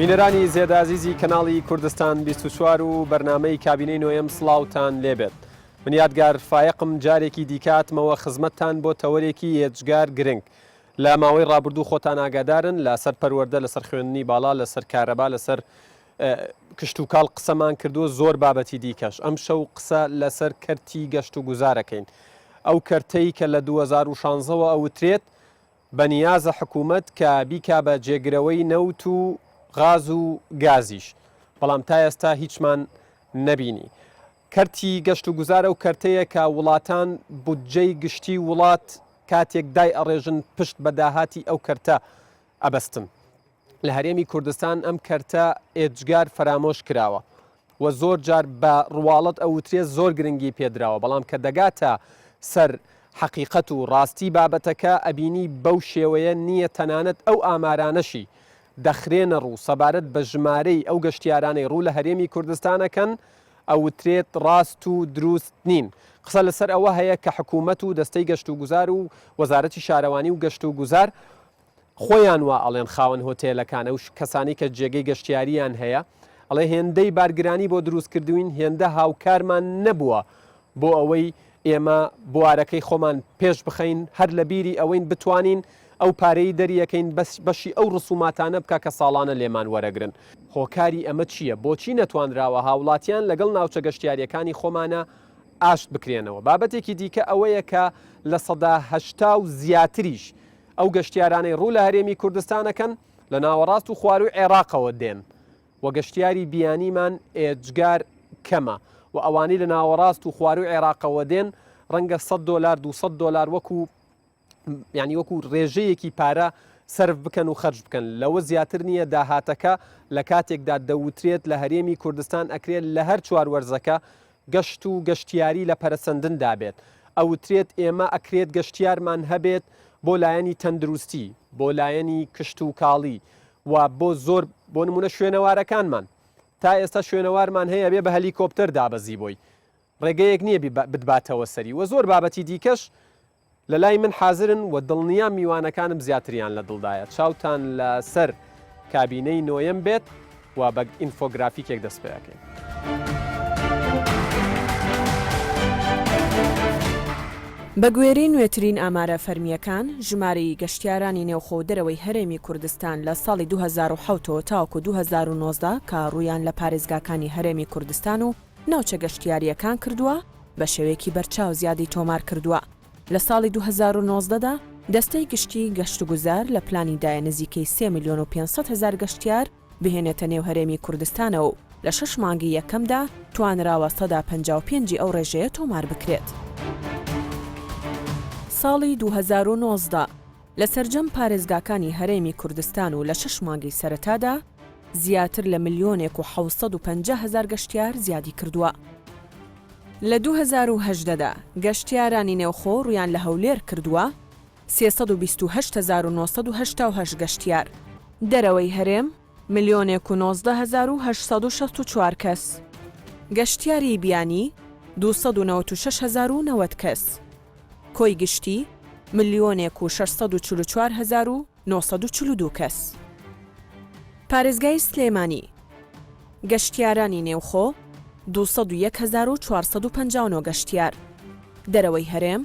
بینەرانی زێدازیزی کەناڵی کوردستان 24 و بەرنامەی کابینەی نوێم سڵاوتان لێبێت. من یادگار فایقم جارێکی دیکاتمەوە خزمەتتان بۆ تەوەرێکی یێجگار گرنگ. لە ماوەی ڕابردوو خۆتان ئاگادارن لەسەر پەروەردە لەسەر خوێندنی باڵا لەسەر کارەبا لەسەر کشت و کاڵ قسەمان کردووە زۆر بابەتی دیکەش. ئەم شەو قسە لەسەر کەرتی گەشت و گوزارەکەین. ئەو کەرتەی کە لە 2016ەوە ئەوترێت بەنیازە حکوومەت کە بیکا بە جێگرەوەی نەوت و غاز و گازیش، بەڵام تا ئێستا هیچمان نەبینی. کەرتی گەشت و گوزارە و کەرتەیە کە وڵاتان بودجەی گشتی وڵات کاتێک دای ئەڕێژن پشت بە داهاتی ئەو کەرتە ئەبەستن. لە هەرێمی کوردستان ئەم کەرتە ئێجگار فرامۆش کراوە و زۆر جار بە ڕواڵەت ئەوترێت زۆر گرنگی پێدراوە، بەڵام کە دەگاتە سەر حەقیقەت و ڕاستی بابەتەکە ئەبینی بەو شێوەیە نییە تەنانەت ئەو ئامارانەشی دەخرێنە ڕوو سەبارەت بە ژمارەی ئەو گەشتیارانەی ڕوو لە هەرێمی کوردستانەکەن ئەوترێت ڕاست و دروست نین. قسە لەسەر ئەوە هەیە کە حکوومەت و دەستەی گەشت و گوزار و وەزارەتی شارەوانی و گەشت و گوزار خۆیان وا ئەڵێن خاوەن هۆتێلەکانە و کەسانی کە جێگەی گەشتیاریان هەیە ئەڵێ هێندەی بارگرانی بۆ دروستکردوین هێندە هاوکارمان نەبووە بۆ ئەوەی ئێمە بوارەکەی خۆمان پێش بخەین هەر لە بیری ئەوەین بتوانین ئەو پارەی دەریەکەین بەشی ئەو ڕسوماتانە بکە کە ساڵانە لێمان وەرەگرن. هۆکاری ئەمە چییە؟ بۆچی نەتوانراوە هاوڵاتیان لەگەڵ ناوچە گەشتیاریەکانی خۆمانە ئاشت بکرێنەوە؟ بابەتێکی دیکە ئەوەیە کە لە سەدا هەشتا و زیاتریش ئەو گەشتیارانەی ڕوو لە هەرێمی کوردستانەکەن لە ناوەڕاست و خواروی عێراقەوە دێن و گەشتیاری بیانیمان ئێجگار کەمە و ئەوانی لە ناوەڕاست و خواروی عێراقەوە دێن ڕەنگە $100 $200 وەکو یعنی وەکو ڕێژەیەکی پارە سرف بکەن و خەرج بکەن. لەوە زیاتر نییە داهاتەکە لە کاتێکدا دەوترێت لە هەرێمی کوردستان ئەکرێت لە هەر چوار وەرزەکە گەشت و گەشتیاری لە پەرسەندندا بێت. ئەوترێت ئێمە ئەکرێت گەشتیارمان هەبێت بۆ لایەنی تەندروستی، بۆ لایەنی کشت و کاڵی و بۆ زۆر بۆ نمونە شوێنەوارەکانمان. تا ئێستا شوێنەوارمان هەیە بێ بە هەلیکۆپتەر دابەزی بۆی، ڕێگەیەک نییە بتباتەوە سەری و زۆر بابەتی دیکەش لە لای من حازرن و دڵنیا میوانەکانم زیاتریان لە دڵدایە. چاوتان لەسەر کابینەی نۆیەم بێت و بە ئینفۆگرافیکێک دەست پێەکەین. بە گوێرەی نوێترین ئامارە فەرمیەکان ژمارەی گەشتیارانی نێوخۆ دەرەوەی هەرێمی کوردستان لە ساڵی 2010 تاوەکو 2019 کە ڕوویان لە پارێزگاکانی هەرێمی کوردستان و ناوچە گەشتیاریەکان کردووە بە شێوەیەکی بەرچاو زیادی تۆمار کردووە. لە ساڵی 2019دا دەستەی گشتی گەشت و گوزار لە پلانیدایە نزیکەی 3,500,000 گەشتیار بهێنێتە نێو هەرێمی کوردستانە و لە 6 مانگی یەکەمدا توانراوە 155 ئەو ڕێژەیە تۆمار بکرێت. ساڵی 2019 لە سەرجەم پارێزگاکانی هەرێمی کوردستان و لە 6 مانگی سەرەتادا زیاتر لە 1,750,000 گەشتیار زیادی کردووە. لە 2018دا گەشتیارانی نێوخۆ ڕویان لە هەولێر کردووە 328,988 گەشتیار. دەرەوەی هەرێم 1,19,864 کەس. گەشتیاری بیانی 296,090 کەس. کۆی گشتی 1,644,942 کەس. پارێزگای سلێمانی گەشتیارانی نێوخۆ 201,459 گەشتیار. دەرەوەی هەرێم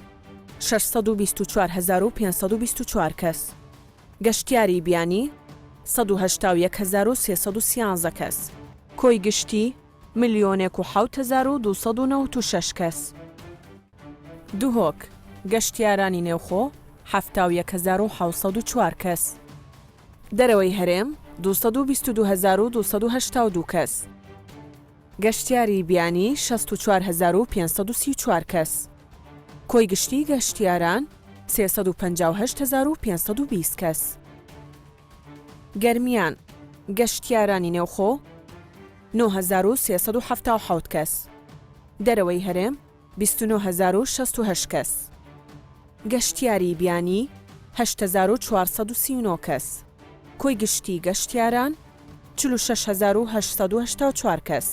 624,524 کەس. گەشتیاری بیانی 181,313 کەس. کۆی گشتی 1,07,296 کەس. دوهۆک گەشتیارانی نێوخۆ 71,704 کەس. دەرەوەی هەرێم 222,282 کەس. گەشتیاری بیانی 64,534 کەس. کۆی گشتی گەشتیاران 358,520 کەس. گەرمیان گەشتیارانی نێوخۆ 9,377 کەس. دەرەوەی هەرێم 29,068 کەس. گەشتیاری بیانی 8,439 کەس. کۆی گشتی گەشتیاران 46,884 کەس.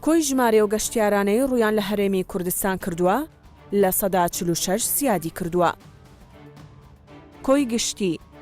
کۆی ژمارە و گەشتیارانەی ڕویان لە هەرێمی کوردستان کردووە لە 146 زیادی کردووە. کۆی گشتی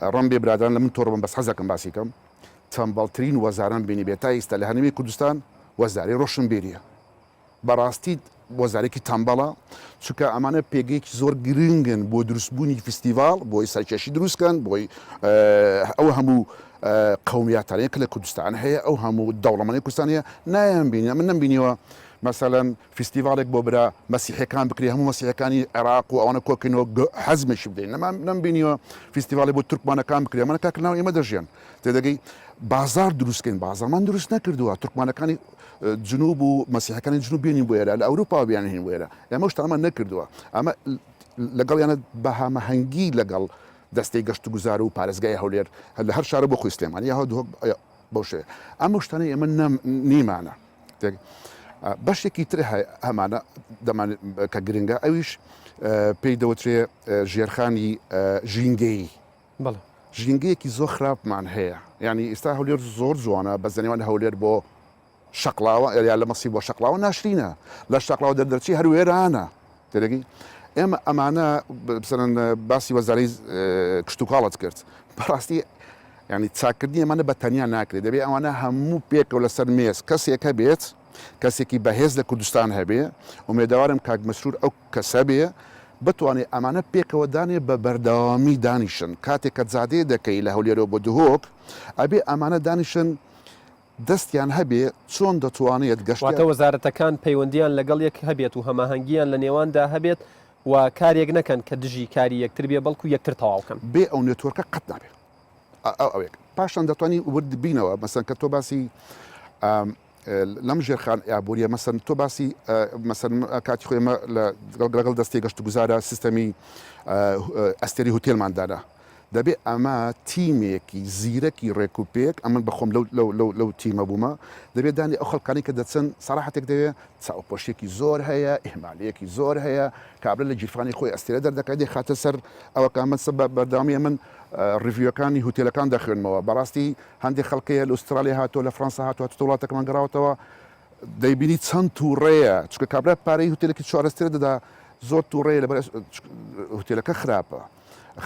ڕم بێ برادران لە من تۆڕبم بەس حەزەکەم باسی کەم تەمبەڵترین وەزاران بینی بێت تا ئێستا لە هەنیمی کوردستان وەزاری ڕۆشنبیریە بەڕاستی وەزارێکی تەمبەڵە چونکە ئەمانە پێگەیەکی زۆر گرنگن بۆ دروستبوونی فستیڤال بۆی سەرکێشی دروستکەن بۆی ئەو هەموو قەومیاتانەیە کە لە کوردستان هەیە ئەو هەموو دەوڵەمەندی کوردستان هەیە نایان بینی من نمبینیوە مثلەن فستیڤالێک بۆ برا مەسیحەکان بکرێ هەموو مەسیحەکانی عێراق و ئەوانە کۆکەنەوە حەزمێکی بدەین نمبینیوە فستیڤالی بۆ تورکمانەکان بکرێ ئەمانە کاکردناو ئێمە دەژیان تێدەگەی بازار دروستکەین بازارمان دروست نەکردووە تورکمانەکانی جنوب و مەسیحەکانی جنوب بینین بۆ ئێرە لە ئەوروپا بیانهین بۆ ئێرە ئێمە شتانمان نەکردووە ئەمە لەگەڵ یانە بە هەمەهەنگی لەگەڵ دەستەی گەشت و گوزار و پارێزگای هەولێر لە هەر شارە بۆ خۆی سلێمانی یا بەو شێ ئەمە شتانەی ئێمە نیمانە بەشێکی تر هەمانە کە گرنگە ئەویش پێی دەوترێ ژێرخانی ژینگەی ژینگەیەکی زۆر خراپمان هەیە ینی ئێستا هەولێر زۆر جوانە بە زەنێوان هەولێر بۆ شەقلاوە یا لە مەسی بۆ شەقلاوە ناشرینە لە شەقلاوە دەردەرچی هەروێرانە تێدەگەی ئێمە ئەمانە بسەرەن باسی وەزارەی کشت و کاڵت کرد بەڕاستی ینی چاکردنی ئەمانە بە تەنیا ناکرێت دەبێت ئەوانە هەموو پێکەوە لەسەر مێز کەسێکە بێت کەسێکی بەهێز لە کوردستان هەبێ ومێداوارم کاک مەسرور ئەو کەسە بێ بتوانێت ئەمانە پێکەوە دانێ بە بەردەوامی دانیشن کاتێک کە جادێ دەکەی لە هەولێرەوە بۆ دهۆک ئەبێ ئەمانە دانیشن دەستیان هەبێ چۆن دەتوانێت گەشتواتە وەزارەتەکان پەیوەندیان لەگەڵ یەک هەبێت و هەماهەنگیان لە نێواندا هەبێت و کارێک نەکەن کە دژی کاری یەکتر بێ بەڵکو یەکتر تەواوکەن بێ ئەو نێتوەرکە قەت نابێت ئەوێک پاشان دەتوانانی ورد بینەوە مەسەن کە تۆ باسی لەم ژێرخان یابوووریە مەسەن تۆ باسی مەسەن کاتی خۆێمە لەگەڵ دەستی گەشت و گوزارە سیستەمی ئەستێری هوتێلماندادا دەبێت ئەمە تیمێکی زیرەکی ڕێکوپێک ئەمن بەخۆم لەو تیمە بوومە دەبێت دانی ئەو خەڵکانی کە دەچن سەراحەتێک دەوێت چاوپۆشتێکی زۆر هەیە ئیحمالەیەکی زۆر هەیە کابرا لە جیرفانی خۆی ئەستێرە دەردەکات دێ خاتە سەر ئەوە کامە بەرداوامی من ڕیڤیوەکانی هوتێلەکان دەخوێنمەوە بەڕاستی هەندێک خەڵکەیە لە ئوسترالیا هاتووە لە فەرەنسا هاتووە وڵاتەکەمان گەڕاوەتەوە دەیبینی چەند تووڕێیە چونکە کابرا پارەی هوتێلێکی چوارەستێرە دەدا زۆر تووڕێیە لەبەر هوتێلەکە خراپە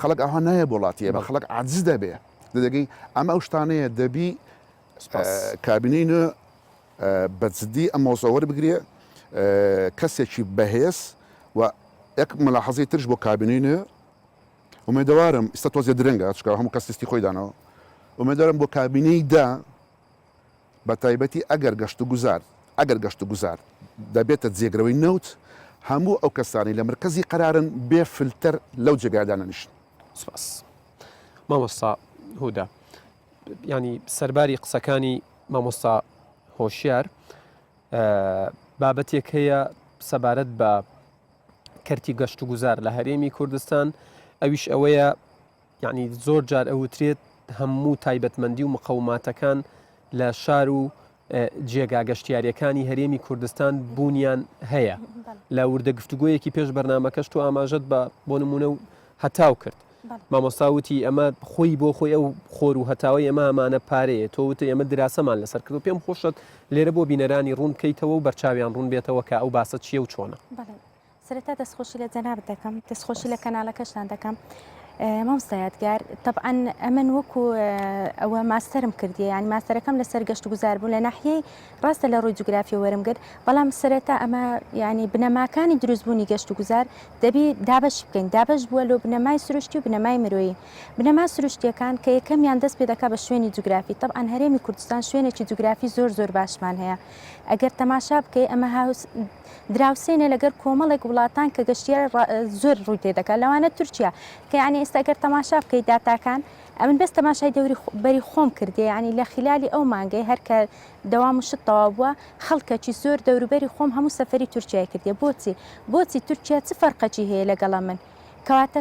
خەڵک ئەوها نایە بۆڵاتیە بە خەڵک عاجز دەبێ دەدەگەی ئەمە ئەو شتانەیە دەبی کابینەی نوێ بەجددی ئەم مۆزەوە بگرێ کەسێکی بەهێز و یەک مەلاحەزەی ترش بۆ کابینەی نوێ ومێدەوارم ئێستا تۆزیە درەنگە چکە هەموو کەسستی خۆی دانەوە ومێدەوارم بۆ کابینەی دا بە تایبەتی ئەگەر گەشت و گوزار دەبێتە جێگرەوەی نەوت هەموو ئەو کەسانی لە مرکزی قەرارن بێ فلتەر لەو جێگادانە نیشن سپاس مامۆستا هودا ینی سەرباری قسەکانی مامۆستا هۆشیار بابەتێک هەیە سەبارەت بە کەرتی گەشت و گوزار لە هەرێمی کوردستان ئەویش ئەوەیە یعنی زۆر جار ئەوترێت هەموو تایبەتمەندی و مقەوماتەکان لە شار و جێگا گەشتیاریەکانی هەرێمی کوردستان بوونیان هەیە لە وردە گفتوگویەکی پێش بەرنامەکەش تو ئاماژەت بۆ نمونە و هەتاو کرد مامۆستاوتی ئەمە خۆی بۆ خۆی ئەو خۆر و هەتاوی ئەمە ئەمانە پارەیە تۆوتە ئێمە دراسەمان لەسەر کرد و پێم خۆشت لێرە بۆ بینەرانی ڕوون بکەیتەوە و بەرچاویان ڕوون بێتەوە کە ئەو باسە چیە و چۆنە سەرەتا دەستخۆشی لە جەنابەت دەکەم دەستخۆشی لە کەناڵەکەشتان دەکەم مامۆستا یادگار طبعا ئەمن وەکو ئەوە ماستەرم کردی ینی ماستەرەکەم لەسەر گەشت و گوزار بوو لە ناحیەی ڕاستە لە ڕووی جوگرافی وەرم کرد بەڵام سەرەتا ئەمە ینی بنەماکانی دروستبوونی گەشت و گوزار دەبی دابش بکەین دابش بووە لە بنەمای سروشتی و بنەمای مرۆیی بنەما سروشتیەکان کە یەکەمیان دەست پێ دەکات بە شوێنی جوگرافی طبعا هەرێمی کوردستان شوێنێکی جوگرافی زۆر باشمان هەیە ئەگەر تەماشا بکەی ئەمە دراوسێنێ لەگەر کۆمەڵێک وڵاتان کە گەشتیار زۆر ڕووی تێ دەکات لەوانە تورکیا کە ینی ئێستا ئەگەر تەماشا بکەی داتاکان ئەمن بەس تەماشای دەوری بەری خۆم کردی ینی لە خلالی ئەو مانگەی هەرکە دەوام و شت تەواو بووە خەڵکەکی زۆر دەوروبەری خۆم هەموو سەفەری تورکیای کردی بۆچی تورکیا چ فەرقەکی هەیە لەگەڵە من کەواتە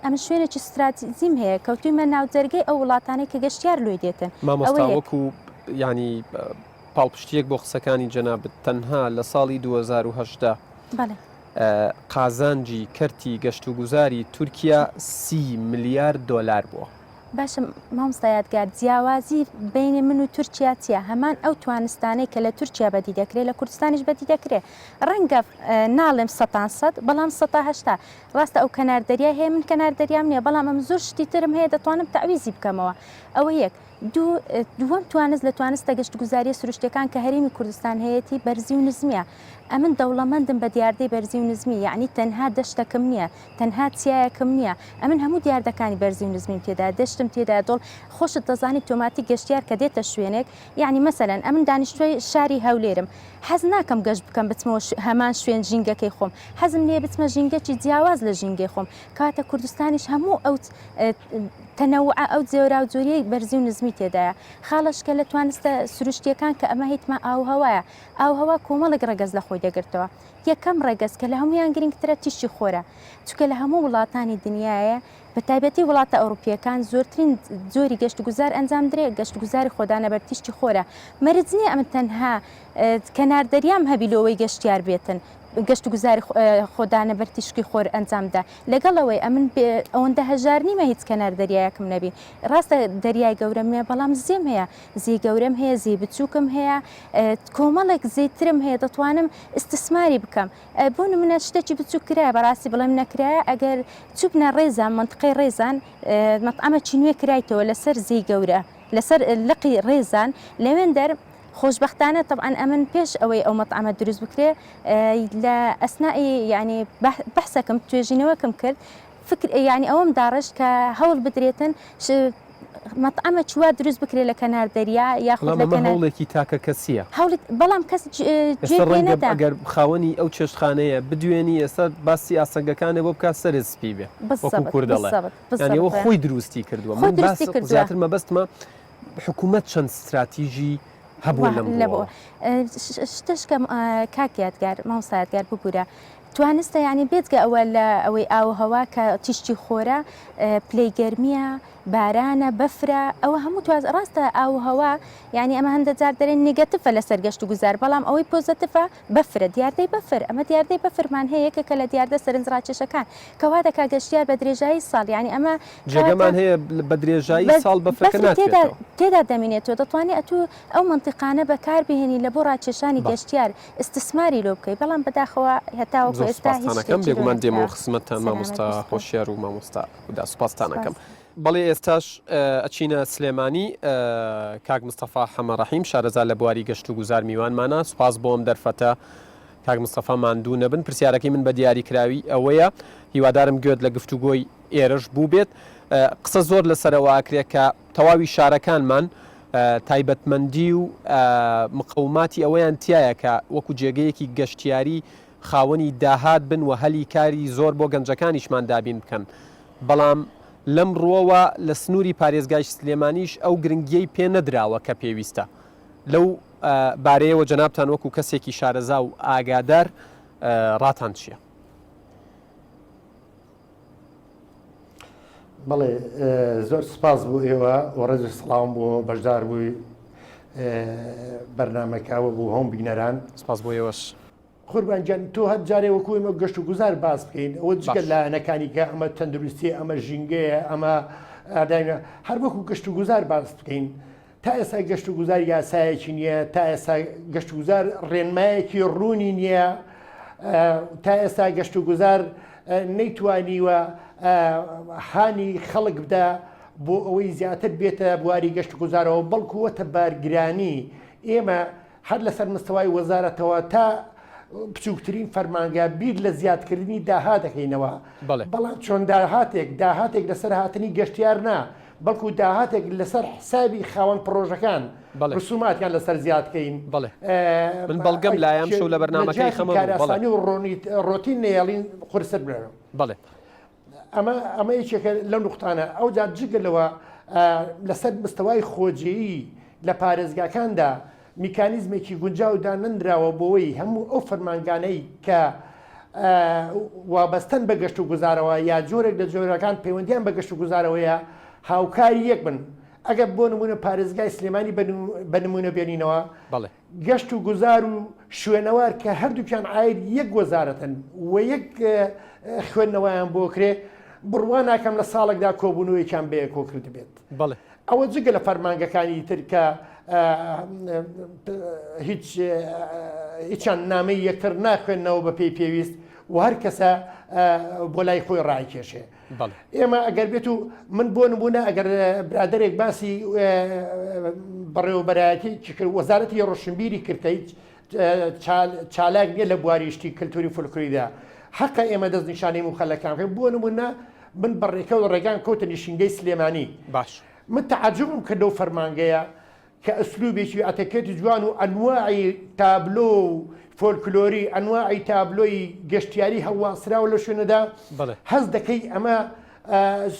ئەمە شوێنێکی استراتیزیم هەیە کەوتویمە ناوجەرگەی ئەو وڵاتانەی کە گەشتیار لۆی دێتن مامۆستا وەکو ینی پاڵپشتیەک بۆ قسەکانی جەنابەت تەنها لە ساڵی 2010 قازانجی کەرتی گەشت و گوزاری تورکیا 30 ملیارد دۆلار بووە باشە مامۆستا یادگار جیاوازی بینی من و تورکیا چیە هەمان ئەو توانستانەی کە لە تورکیا بەدی دەکرێت لە کوردستانیش بەدی دەکرێت ڕەنگە ناڵێم 100 بەڵام 180 ڕاستە ئەو کەنار دەریای هەیە من کەنار دەریام نییە بەڵام ئەم زۆر شتی ترم هەیە دەتوانم تەعویزی بکەمەوە ئەوە یەک دووەم توانست لە توانستە گەشت گوزاری سروشتەکان کە هەرێمی کوردستان هەیەی بەرزی و نزمیە ئەمن دەوڵەمەندم بە دیاردەی بەرزی و نزمی یعنی تەنها دەشتەکەم نییە تەنها چیایەکەم نییە ئەمن هەموو دیاردەکانی بەرزی و نزمیم تێدا دەشتم تێدا دڵ خۆشت دەزانی تۆماتی گەشتیار کە دێتە شوێنێک یعنی مەسەلەن ئەمن دانیشتوی شاری هەولێرم حەز ناکەم گەشت بکەم بچمەوە هەمان شوێن ژینگەکەی خۆم حەزم لێ بچمە ژینگەکی جیاواز لە ژینگەی خۆم کاتە کوردستانیش هەموو ئەو تەنەوع ئەو جێورا و جۆریەی بەرزی و نزمی تێدایە خاڵشکە لە توانستە سروشتیەکان کە ئەمە هیتمە ئاوهەوایە ئاوهەوا کۆمەڵێک ڕەگەز لە خۆی دەگرتەوە یەکەم ڕێگەز کە لە هەمویان گرنگترە تیشتی خۆرە چونکە لە هەموو وڵاتانی دنیاە بە تایبەتی وڵاتە ئەوروپیەکان زۆرترین جۆری گەشت گوزار ئەنجام درێ گەشت گوزاری خۆدانە بەر تیشتی خۆرە مەرج نییە ئەمە تەنها کەنار دەریام هەبیلەوەی گەشتیار بێتن گەشت گوزاری خۆدانە بەر تیشکی خۆر ئەنجامدا لەگەڵەوەی ئەمن ئەوەندە هەژار نیمە هیچ کەنار دەریایەکم نەبی ڕاستە دەریای گەورەم هەیە بەڵام زێم هەیە زی گەورەم هەیە زی بچووکم هەیە کۆمەڵێک زیترم هەیە دەتوانم استثماری بکەم بۆ نمونە شتێکی بچوو کرایە بەڕاستی بڵێم نەکرایە ئەگەر چوبنە ڕێزان منطقەی ڕێزان مەطعەمەکی نوێ کرایتەوە لەسەر زی گەورە لەسەر لقی ڕێزان لەوێن دەر خۆشببختانە طبعا ئەمن پێش ئەوەی ئەو مەطعەمە دروست بکرێ لە ئەسنایی یعنی بەحسەکەم توێژینەوەکەم کرد فکر یعنی ئەوەم داڕشت کە هەوڵ بدرێتن مەطعەمە چوە دروست بکرێت لە کەنار دەریا یاخود لە هەوڵێکی تاکە کەسیە بەڵام کەس گوێنەدا ئەگەر خاوەنی ئەو چێشتخانەیە بدوێنی ئێستا باسی ئاسەنگەکانێ بۆ بکات سەر سپی بێ وەکو کوردەڵێ یانیەوە خۆی دروستی کردووە من زیاتر مەبەستمە حکوومەت چەند استراتیژی هەبوو لەم شتشکەم کاکیاتگار مامۆستایەتگار ببوورە توانستە یعنی بێتگە ئەوە لە ئەوەی ئاوهەوا کە تیشتی خۆرە پلەی گەرمیە بارانە بەفرە ئەوە هەموو ڕاستە ئاوهەوا یعنی ئەمە هەندە جار دەرێن نگەتفە لە سەرگەشت و گوزار بەڵام ئەوەی پۆزتیفە بەفرە دیاردەی بەفر ئەمە دیاردەی بەفرمان هەیە یەکێکە لە دیاردە سەرنجڕاکێشەکان کەوا دەکا گەشتیار بە درێژایی ساڵ یعنی ئەمە جێگەمان هەیە بە درێژایی ساڵ بەفرەکە ناتێتەوە تێدا دەمێنێتەوە دەتوانێت ئەتوو ئەو منطقانە بەکاربهێنی لە بۆ ڕاکێشانی گەشتیار استثماری لۆ بکەی بەڵام بەداخەوە هەتاوەکو ئێستا هیچ بێگومان دێمەوە خزمەتتان مامۆستا خۆشیار و مامۆستا ودا سوپاستانەکەم بەڵێ ئێستاش ئەچینە سلێمانی کاک مستەفا حەمەڕەحیم شارەزا لە بواری گەشت و گوزار میوانمانە سوپاس بۆم دەرفەتە کاک مستەفا ماندوو نەبن پرسیارەکەی من بە دیاریکراوی ئەوەیە هیوادارم گوێت لە گفتوگۆی ئێرەش بوو بێت قسە زۆر لەسەرەوەکرێت کە تەواوی شارەکانمان تایبەتمەندی و مقەوماتی ئەوەیان تایە کە وەکو جێگەیەکی گەشتیاری خاوەنی داهات بن و هەلی کاری زۆر بۆ گەنجەکانیشمان دابین بکەن بەڵام لەم ڕۆوە لە سنووری پارێزگای سلێمانیش ئەو گرنگیەی پێ نەدراوە کە پێویستە لەو بارەیەوە جەنابتان وەکو کەسێکی شارەزا و ئاگادار ڕاتان چییە؟ بەڵێ زۆر سپاس بوو ئێوە و ڕێز سڵاوم بۆ بەشدار بووی بەرنمەکەوە بوو هەم بینەران سپاس بۆ ئێوەش قوربانجان تۆ هەر جارێ وەکو ئێمە گەشت و گوزار باس بکەین ئەوە جگەل لایەنەکانی کە ئەمە تەندروستی ئەمە ژینگەیە ئەمە ئاداینە هەر وەکو گەشت و گوزار باس بکەین تا ئێستا گەشت و گوزار یاسایەکی نییە تا ئێستا گەشت و گوزار ڕێنمایەکی ڕوونی نییە تا ئێستا گەشت و گوزار نەیتوانیوە هانی خەڵک بدا بۆ ئەوەی زیاتر بێتە بواری گەشت و گوزارەوە بەڵکو وەتە بارگرانی ئێمە هەر لەسەر مستەوای وەزارەتەوە تا بچووکترین فەرمانگا بیر لە زیادکردنی داهات دەکەینەوە بەڵام چۆن داهاتێک لەسەر هاتنی گەشتیار نا بەڵکو داهاتێک لەسەر حسابی خاوەن پرۆژەکان ڕسوماتیان لەسەر زیادکەین من بەڵگەم لایەم شەو لە بەرنامەکەی خەمەکاراسانی و ڕۆتین نێڵین قورسەر برێنەوە بەڵێ ئەمە یەکێکە لەو نقطانە ئەو جا جگەلەوە لەسەر مستەوای خۆجیایی لە پارێزگاکاندا میکانیزمێکی گونجاودا نەندراوە بۆەوەی هەموو ئەو فەرمانگانەی کە وابەستن بە گەشت و گوزارەوە یا جۆرێک لە جۆرەکان پەیوەندیان بە گەشت و گوزارەوەیە هاوکاری یەک بن ئەگەر بۆ نمونە پارێزگای سلێمانی بە نمونە بێنینەوە گەشت و گوزار و شوێنەوار کە هەردووکیان ئاید یەک وەزارەتن و یەک خوێندنەوەیان بۆ کرێ بڕوان ناکەم لە ساڵێکدا کۆبوونەوەیکیان بەیە کۆ کرد بێت. بەڵێ ئەوە جگە لە فەرمانگەکانی تر کە هیچیان نامەی یەکتر ناخوێنەوە بە پێی پێویست و هەر کەسە بۆ لای خۆی ڕایکێشێ. ئێمە ئەگەر بێت و من بۆ نمونە ئەگەر برادێک باسی بەڕێوەبەرایەتی کرد وەزارەتی ڕۆشنبیری کردە هیچ چالاک نیە لە بواریشتی کللتوری فولکلوریدا حەقە ئێمە دەست نیشانەی مخەلەکان بۆ نمونە من بەڕێکە و ڕێگان کەوتە نیشینگەی سلێمانی باش من تعجبم کردەوە فەرمانگەیە کە ئەسلوبێکی ئەتەکێتی جوان و ئەنواعی تابلۆ و فۆلکلۆری ئەنواعی تابلۆی گەشتیاری هەواسراوە لە شوێنەدا هەز دەکەی ئەمە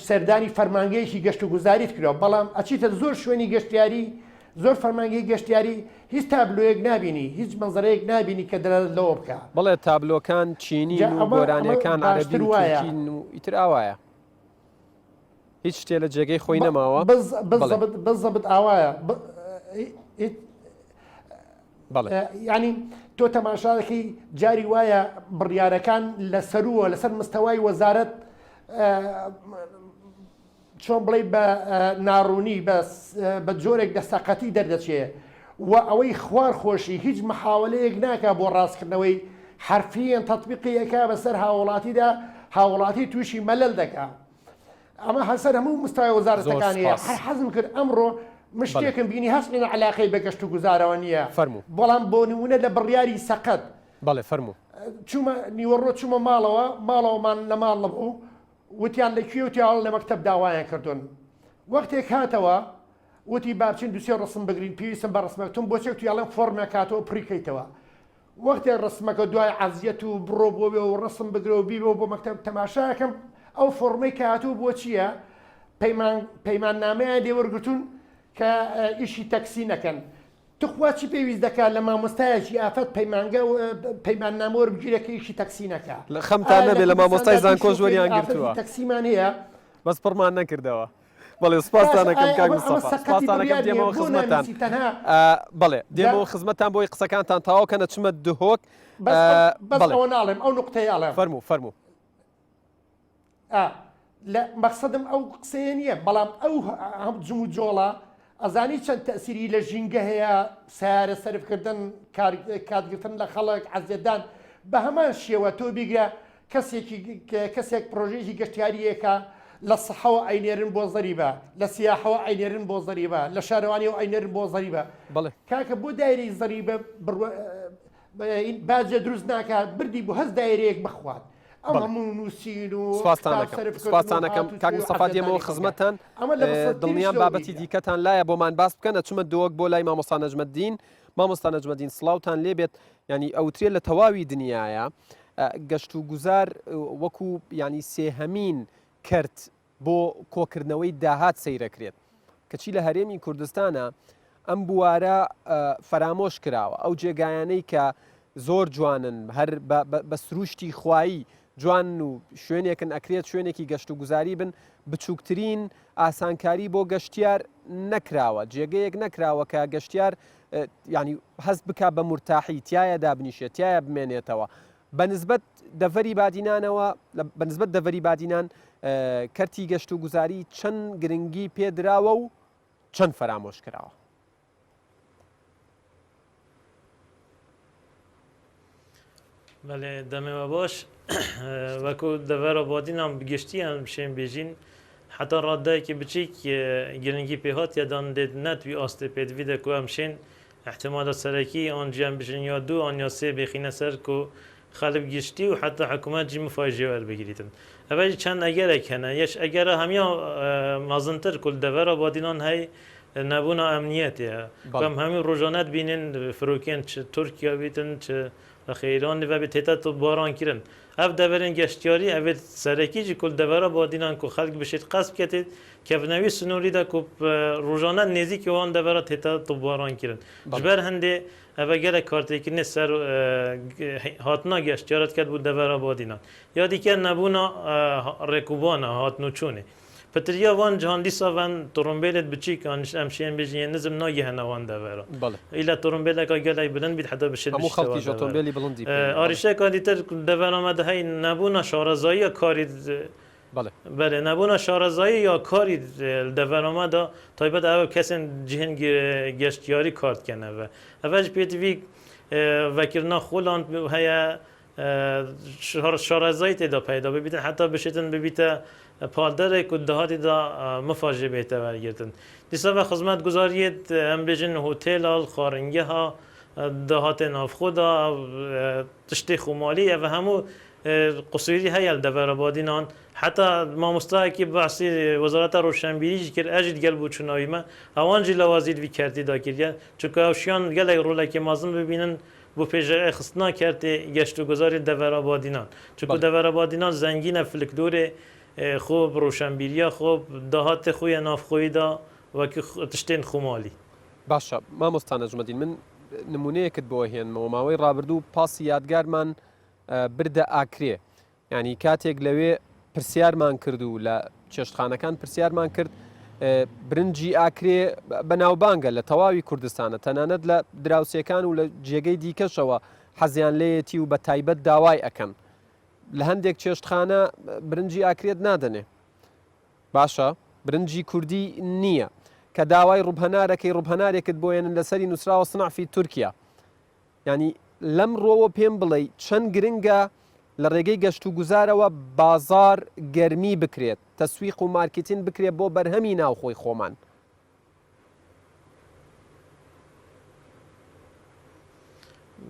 سەردانی فەرمانگەیەکی گەشت و گوزاریت کردەوە بەڵام ئەچیتە زۆر شوێنی گەشتیاری زۆر فەرمانگەی گەشتیاری هیچ تابلۆیەک نبینی هیچ منزەرەیەک نبینی کە دەرە لەوە بکە بڵێ تابلۆکان چینی و گۆرانیەکان عەرەبی و تورکی و ئیتر ئاوایە هیچ شتێ لە جێگەی خۆی نەماوە بەزەبت ئاوایە ینی تۆ تەماشاەکەی جاری وایە بڕیارەکان لە سەرووە لەسەر مستەوای وەزارەت چۆن بڵێ بە ناڕوونی بە جۆرێک دەستاقەتی دەردەچێ و ئەوەی خوار خۆشی هیچ محاولەیەک ناکە بۆ ڕاستکردنەوەی حرفیان تەطبیقیەکە بەسەر هاوڵاتیدا هاوڵاتی تووشی مەلەل دەکا ئەمە هەسەر هەموو مستەوای وەزارەتەکانیە هەر حەزم کرد ئەمڕۆ مشتێکم بینی هەستێنە علاقەی بە گەشت و گوزارەوە نییە بەڵام بۆ نمونە لە بڕیاری سەقەت بەڵێ فەرموو چوومە نیوەڕۆ چوومە ماڵەوەمان لە ماڵ نەبوو وتیان لەکوێ وتیاڵ لە مەکتەب داوایان کردوون وەختێک هاتەوە وتی بابچین دووسێ ڕسم بگرین پێویستم بە ڕسمەکەتون بۆچێک تویاڵم فۆرمە کاتەوە پڕیکەیتەوە وەختێک ڕسمەکە دوای عەزیەت و بڕۆ بۆ بێ و ڕسم بگرە و بیبەوە بۆ مەکتەب تەماشاکەم ئەو فۆرمەی کە هاتوو بۆ چییە پەیمان نامەیان دێوەرگتون کە ئیشی تەکسی نەکەن تخوا چی پێویست دەکات لە مامۆستایەکی ئافەت پەیمان نامۆر بگیرە کە ئیشی تەکسی نەکە لە خەمتان نەبێ لە مامۆستای زانکۆ زۆریان گرتووە تەکسیمان هەیە بەس پڕمان نەکردەوە بەڵێ سپاسانەکەم کاک مستەفا سپاسانەکەم دێمەوە خزمەتان بەڵێ دێمەوە خزمەتان بۆی قسەکانتان تاواکەنە چمە دهۆک بەڵەوە ناڵێم ئەو نقطەی ئاڵێم فەرموو لە مەقسەدم ئەو قسەیە نییە بەڵام ئەو هەم جم و جۆڵە ئەزانی چەند تەسیری لە ژینگە هەیە سیارە سەرفکردن کاتگرتن لە خەڵک عەزیەتدان بە هەمان شێوە تۆ بیگرە کەسێک پرۆژێکی گەشتیاریەکە لە سەحەوە ئەینێرن بۆ زەریبە لە سیاحەوە ئەینێرن بۆ زەریبە لە شارەوانیەوە ئەینێرن بۆ زەریبە کاکە بۆ دایرەی زەریبە باجە دروست ناکات بردی بۆ هەست دایرەیەک بخوات سپاسانەکەم کاک مستەفا دێمەوە خزمەتان دڵنیان بابەتی دیکەتان لایە بۆمان باس بکەنە چمە دۆک بۆ لای مامۆستا نەجمەدین مامۆستا نەجمەدین سڵاوتان لێبێت ینی ئەوترێ لە تەواوی دنیاە گەشت و گوزار وەکو ینی سێهەمین کرد بۆ کۆکردنەوەی داهات سەیرەکرێت کەچی لە هەرێمی کوردستانە ئەم بوارە فەرامۆش کراوە ئەو جێگایانەی کە زۆر جوانن هەر بە سروشتی خوایی جوان و شوێنێکن ئەکرێت شوێنێکی گەشت و گوزاری بن بچووکترین ئاسانکاری بۆ گەشتیار نەکراوە جێگەیەک نەکراوە کە گەشتیار ینی هەست بکە بە مرتاحی تایە دابنیشێت تایە بمێنێتەوە بەنسبەت دەڤەری بادینانەوە بەنسبەت دەڤەری بادینان کەرتی گەشت و گوزاری چەند گرنگی پێدراوە و چەند فەرامۆش کراوە بەێ دەمەوە باش وەکو دەڤەرە بادینان بگەشتیان بشێن بێژین حتا ڕادایەکی بچیک گرنگی پێهات یادان دێت نەتوی ئاستێ پێدویدە کو ئەم شێن احتمالە سەرەکی ئەنجیان بژن یا دوو ئەن یا سێ بێخینە سەر و خەلب گشتی و حتا حکوومەتجی مفاژێ وەربگریتن ئەوەی چەند ئەگەرێک هەنە یەش ئەگەرە هەمیان مازنتر کول دەڤەرە بادینان هەی نەبوونا ئەمنیەتە بەم هەموو ڕۆژانەت بینن فروکێن چ تورکیا بیتن چ خیران و به تیتا تو باران کردن. اف دورن گشتیاری اوت سرکیجی کل دورا بادینان کو خلق بشید قصب کردید که نوی سنوری دا کو روزانه نزدیک وان دورا تیتا تو باران کردن. جبر هنده اوه گله کارتی کنه سر هاتنا گشتیارت کرد بود دورا بادینان. یادی که نبونا رکوبان هاتنو چونه. پتریا وان جهاندی سوان ترومبیلت بچی که امشین بجی نظم ناگه هنوان دورا. بله. ایلا ترومبیل که گلای بلند بید حتی بشه. همون خالقی جا ترومبیلی بلندی. آریشه کادیتر دورا مده های نبونا شارزایی کاری بله نبونا شارزایی یا کاری دفرما دا تایبت او کسین جهن گشتیاری کارت کنه و اوج پیتوی وکرنا خولان هیا شارزایی تدا پیدا ببیتن حتی بشیتن ببیته پالداره که دهاتی دا مفاجه بیته ورگیتن دیسا و خدمت گذاریت هم بجن هتل خارنگه ها دهات نافخودا تشتی خمالی و همو قصوری هیل دفر آبادینان حتی ما مستعد که بحثی وزارت روشنبیری کرد اجد گل بود چناوی ما اوانجی لوازید وی کردی دا کردن چون که اوشیان گل روله که مازم ببینن بو پیجه خستنا کرده گشت و گذاری دفر آبادینان چون که دفر آبادینان زنگین فلکلور خوب روشنبیریا خوب دهات خوی نافخوی دا و که تشتین خمالی باشە مامۆستا نەجمەدین من نمونەیەکت بۆ هێنمەوە ماوەی ڕابردوو پاسی یادگارمان بردە ئاکرێ ینی کاتێک لەوێ پرسیارمان کرد و لە چێشتخانەکان پرسیارمان کرد برنجی ئاکرێ بەناوبانگە لە تەواوی کوردستانە تەنانەت لە دراوسێکان و لە جێگەی دیکەشەوە حەزیان لێیەتی و بە تایبەت داوای ئەەکەن لە هەندێک چێشتخانە برنجی ئاکرێت نادەنێ باشە برنجی کوردی نییە کە داوای ڕوبهەنارەکەی ڕوبهەنارێکت بۆێنن لەسەری نووسراوە سنعفی تورکیا ینی لەم ڕۆوە پێم بڵێ چەند گرنگە لە ڕێگەی گەشت و گوزارەوە بازار گەرمی بکرێت تەسویق و مارکتین بکرێت بۆ بەرهەمی ناوخۆی خۆمان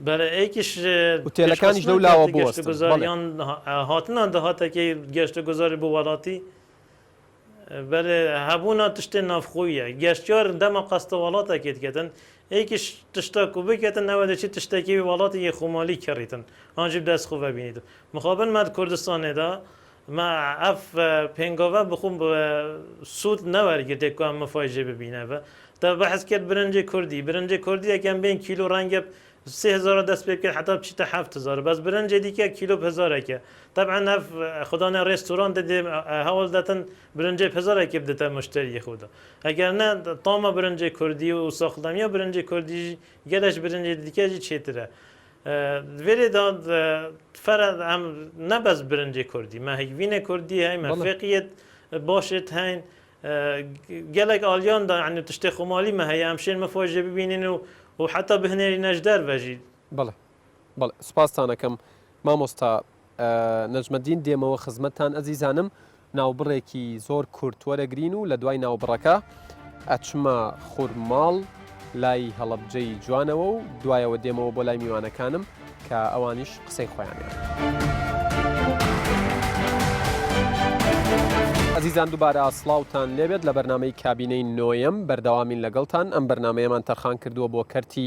برایکیش هۆتێلەکانیش لەو لاوە گەشتگوزاریان هاتنان دەهاتەکەی گەشتگوزاری بۆ وڵاتی بله هبونا تشتی نافخویه گشتیار دم قصد ولات اکید کردن یکیش تشتا کوبه کردن نوده چی تشتکی ولات یه خمالی کردن آنجیب دست خوب ببینید مخابن مد کردستان دا ما اف پنگاوه بخوم سود نورگیده که هم مفاجعه ببینه و تا بحث کرد برنج کردی یکم بین کیلو رنگ 3000 دست بکر حتی بچیت 7000 بس برنج دیگه کیلو 1000 که طبعا اف خدا نه رستوران دادیم حوال دادن برنج 1000 که بده مشتری خدا اگر نه طعم برنج کردی و ساختم یا برنج کردی گلش برنج دیگه چیتره ولی داد فرد هم نه بس برنج کردی ما هیوین کردی هی ما فقیت باشد هین گلک آلیان دا یعنی تشتی خمالی ما هی همشین مفاجئه ببینین و حتی بهنێری نەشدار بەژیت بەڵێ بەڵێ سوپاسانەکەم مامۆستا نەجمەدین دێمەوە خزمەتتان ئەزیزانم ناوبڕێکی زۆر کورت وەرەگرین و لە دوای ناوبڕەکە ئەچمە خورماڵ لای هەڵەبجەی جوانەوە و دوایەوە دێمەوە بۆ لای میوانەکانم کە ئەوانیش قسەی خۆیانیان عزیزان دووبارە سڵاوتان لێبێت لە بەرنامەی کابینەی نۆیەم بەردەوامین لەگەڵتان ئەم بەرنمەیەمان تەرخان کردووە بۆ کەرتی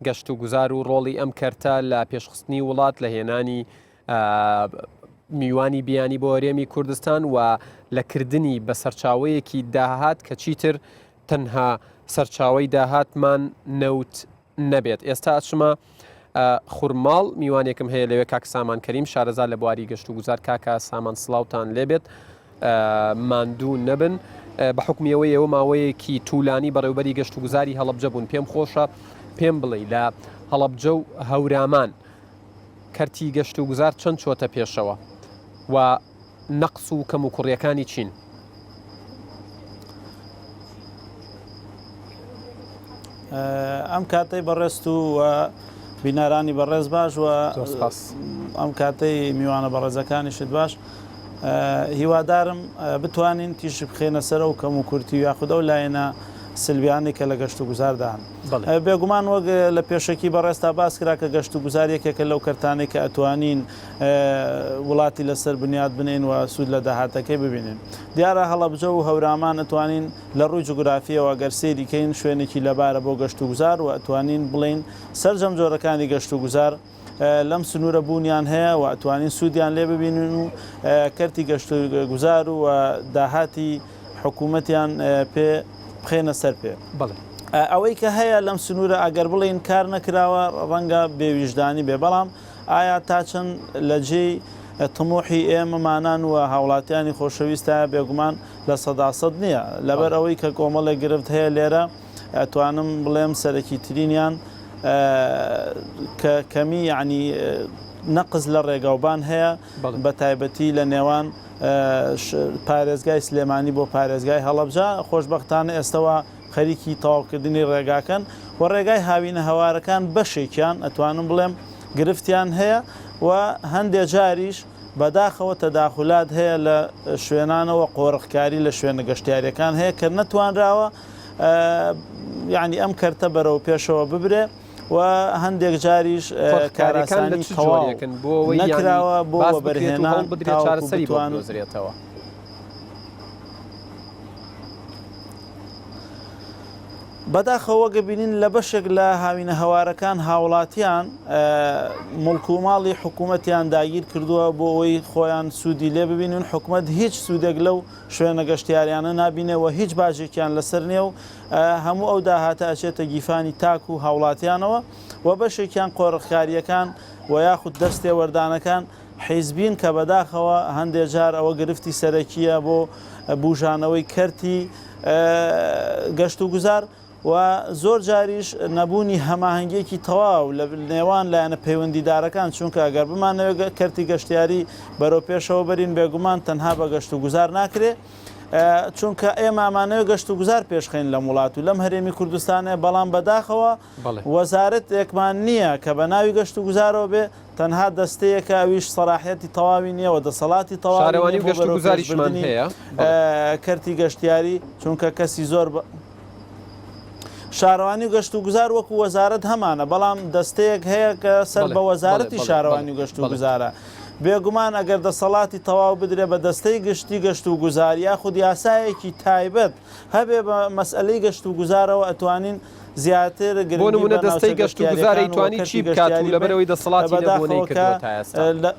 گەشت و گوزار و ڕۆڵی ئەم کەرتە لە پێشخستنی وڵات لە هێنانی میوانی بیانی بۆ هەرێمی کوردستان و لەکردنی بە سەرچاوەیەکی داهات کە چیتر تەنها سەرچاوەی داهاتمان نەوت نەبێت ئێستا چمە خورماڵ میوانێکم هەیە لەوێ کاک سامان کەریم شارەزا لە بواری گەشت و گوزار کاکە سامان سڵاوتان لێبێت ماندوو نەبن بە حکمیەوەی ئێوە ماوەیەکی توولانی بەڕێوبەری گەشت و گوزاری هەڵەبجە بوون پێم خۆشە پێم بڵێ لە هەڵەبجە و هەورامان کەرتی گەشت و گوزار چەند چۆتە پێشەوە و نەقس و کەم و کوڕیەکانی چین ئەم کاتەی بەڕێست و بینارانی بەڕێز باش و ئەم کاتەی میوانە بەڕێزەکانیشت باش هیوادارم بتوانین تیش بخێنە سەرە و کەم و کورتی و یاخودە و لایەنە سلبیانی کە لە گەشت و گوزاردان بێگومان وەک لە پێشەکی بەڕێستا باس کرا کە گەشت و گوزار یەکێکە لەو کەرتانەی کە ئەتوانین وڵاتی لەسەر بنیاد بنین و سوود لە داهاتەکەی ببینین دیارە هەڵەبجە و هەورامان ئەتوانین لە ڕووی جوگرافیەوە گەر سەیریکەین شوێنێکی لەبارە بۆ گەشت و گوزار و ئەتوانین بڵین سەرجەم جۆرەکانی گەشت و گوزار لەم سنوورە بوونیان هەیە و ئەتوانین سوودیان لێ ببینن و کەرتی گەشت و گوزار و داهاتی حکوومەتیان پێ بخێنە سەر پێ ئەوەی کە هەیە لەم سنوورە ئەگەر بڵین کار نەکراوە ڕەنگە بێویژدانی بێ بەڵام ئایا تا چەند لە جێی تموحی ئێمەمانان و هاوڵاتیانی خۆشەویستە بێگومان لە سەداسەد نییە لەبەر ئەوەی کە کۆمەڵێک گرفت هەیە لێرە ئەتوانم بڵێم سەرەکی ترینیان کەمی یعنی نەقز لە ڕێگاوبان هەیە بە تایبەتی لە نێوان پارێزگای سلێمانی بۆ پارێزگای هەڵەبجا خۆشببختانە ئێستەوە خەریکی تەواوکردنی ڕێگاکەن و ڕێگای هاوینە هەوارەکان بەشێکیان ئەتوانم بڵێم گرفتیان هەیە و هەندێک جاریش بەداخەوە تەداخلات هەیە لە شوێنانەوە قۆڕخکاری لە شوێنە گەشتیاریەکان هەیە کە نەتوانراوە یعنی ئەم کەرتە بەرەو پێشەوە ببرێ و هەندێک جاریش کارەکانی تەواو نەکراوە بۆ بەرهێنان چارەسەری بۆزرێتەوە. بەداخەوە گەبینین لە بەشێک لە هاوینە هەوارەکان هاوڵاتیان مڵک و ماڵی حکوومەتیان داگیر کردووە بۆ ئەوەی خۆیان سوودی لێ ببینن حکوومەت هیچ سوودێک لەو شوێنە گەشتیاریانە نابینێەوە هیچ باژێکیان لەسەر نیێ و هەموو ئەو داهاتە ئەچێتە گیفانی تاک و هاوڵاتیانەوە و بەشێکیان قۆڕخکاریەکان و یاخود دەستێ وەردانەکان حیزبین کە بەداخەوە هەندێک جار ئەوە گرفتی سەرەکیە بۆ بوژانەوەی کەرتی گەشت و گوزار و زۆر جاریش نەبوونی هەماهنگێکی تەواو لە نێوان لایەنە پەیوەندیدارەکان چونکە ئەگەر بمانەوێت کەرتی گەشتیاری بەرەو پێشەوە بەرین بێگومان تەنها بە گەشت و گوزار ناکرێ چونکە ئێمە ئامانەوە گەشت و گوزار پێشخین لە وڵات و لەم هەرێمی کوردستانە بەڵام بەداخەوە وەزارەت یەکمان نییە کە بە ناوی گەشت و گوزارەوە بێ تەنها دەستەیەکە ئەویش سەلاحەتی تەواوی نییە و دەسەڵاتی تەواوی گەشت و گوزاریشمان هەیە کەرتی گەشتیاری چونکە کەسی زۆر شارەوانی و گەشت و گوزار وەکو وەزارەت هەمانە بەڵام دەستەیەک هەیە کە سەر بە وەزارەتی شارەوانی و گەشت و گوزارە بێگومان ئەگەر دەسەڵاتی تەواو بدرێ بە دەستەی گشتی گەشت و گوزار یاخود یاسایەکی تایبەت هەبێ بە مەسئلەی گەشت و گوزارەوە ئەتوانین زیاتر بۆ نمونە دەستەی گەشت و گوزاری توانی چی بکات و لەبەرەوەی دەسەڵاتی نەبوونەی کردووە تا ئێستا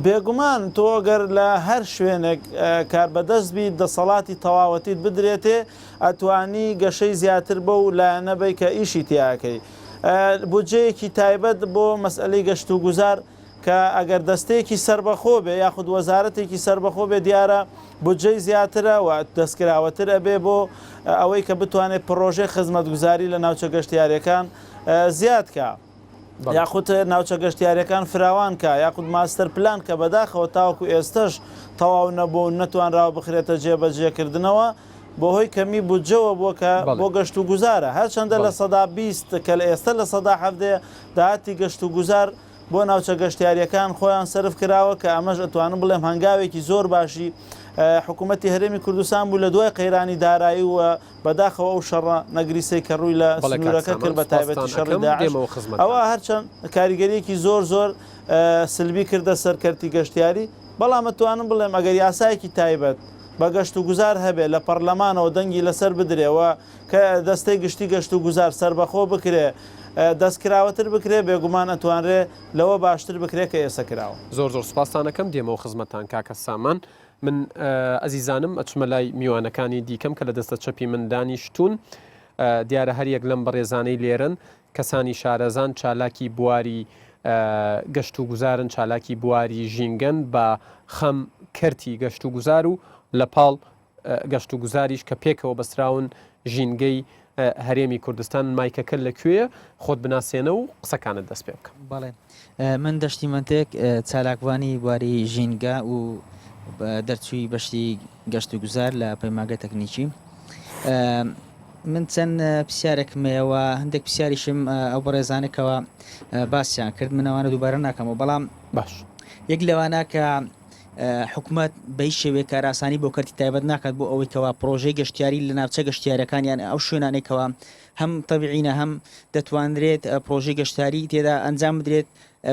بێگومان تۆ گەر لە هەر شوێنێک کار بەدەست بیت دەسەڵاتی تەواوەتیت بدرێتێ ئەتوانی گەشەی زیاتر بە و لایەنەبەی کە ئیشی تیاکەی بودجەیەکی تایبەت بۆ مەسئلەی گەشت و گوزار کە ئەگەر دەستەیەکی سربەخۆ بێ یاخود وەزارەتێکی سربەخۆ بێ دیارە بودجەی زیاترە و دەستکراوەتر ئەبێ بۆ ئەوەی کە بتوانێت پرۆژەی خزمەتگوزاری لە ناوچە گەشتیاریەکان زیاد کە یاخود ناوچە گەشتیاریەکان فراوان کە یاخود ماستەر پلان کە بەداخەوە تاوەکو ئێستش تەواو نەبوو نەتوانراوە بخرێتە جێبەجێکردنەوە بۆ هۆی کەمی بودجەوە بۆ گەشت و گوزارە هەرچەندە لە سەدا 20 کە لە ئێستا لە سەدا 17 داهاتی گەشت و گوزار بۆ ناوچە گەشتیاریەکان خۆیان سرف کراوە کە ئەمەش ئەتوانم بڵێم هەنگاوێکی زۆر باشی حکوومەتتی هەرێمی کوردستان بوو لە دوای قەیرانی دارایی و بەداخەوە ئەو شەڕە نەگریسەی کە ڕووی لە سنوورەکە کرد بە تایبەتی شەڕی داعش ئەوە هەرچەند کاریگەریەکی زۆر سلبی کردە سەرکەرتی گەشتیاری بەڵام ئەتوانم بڵێم ئەگەر یاسایەکی تایبەت بە گەشت و گوزار هەبێ لە پەرلەمانەوە دەنگی لەسەر بدرێەوە کە دەستەی گشتی گەشت و گوزار سربەخۆ بکرێ دەستکراوەتر بکرێ بێگومان ئەتوانرێ لەوە باشتر بکرێ کە ئێستا کراوە زۆر سوپاسانەکەم دێمەوە خزمەتان کاکە سامان من ئەزیزانم ئەچمە لای میوانەکانی دیکەم کە لە دەستە چەپی من دانیشتون دیارە هەریەک لەم بەڕێزانەی لێرن کەسانی شارەزان چالاکی بواری گەشت و گوزارن چالاکی بواری ژینگەن بە خەم کەرتی گەشت و گوزار و لە پاڵ گەشت و گوزاریش کە پێکەوە بەسراون ژینگەی هەرێمی کوردستان مایکەکە لەکوێیە خۆت بناسێنە و قسەکانت دەست پێ بکەم. بەڵێ من دەشتی منتێک چالاکوانی بواری ژینگە و دەرچووی بەشتی گەشت و گوزار لە پەیماگە تەکنیکی من چەند پرسیارێکمەوە هەندێک پرسیاریشم ئەو بەڕێزانێکەوە باسییان کرد منەوانە دووبارە ناکەمەوە بەڵام باش یەک لەوانە کە حکوومەت بەی شێوەیە کاراسانی بۆ کەرتی تایبەت ناکات بۆ ئەوەی کەوا پرۆژەی گەشتیاری لە ناوچە گەشتیارەکانیان ئەو شوێنانێکەوە هەم تەبیعینە هەم دەتوانرێت پرۆژەی گەشتاری تێدا ئەنجام بدرێت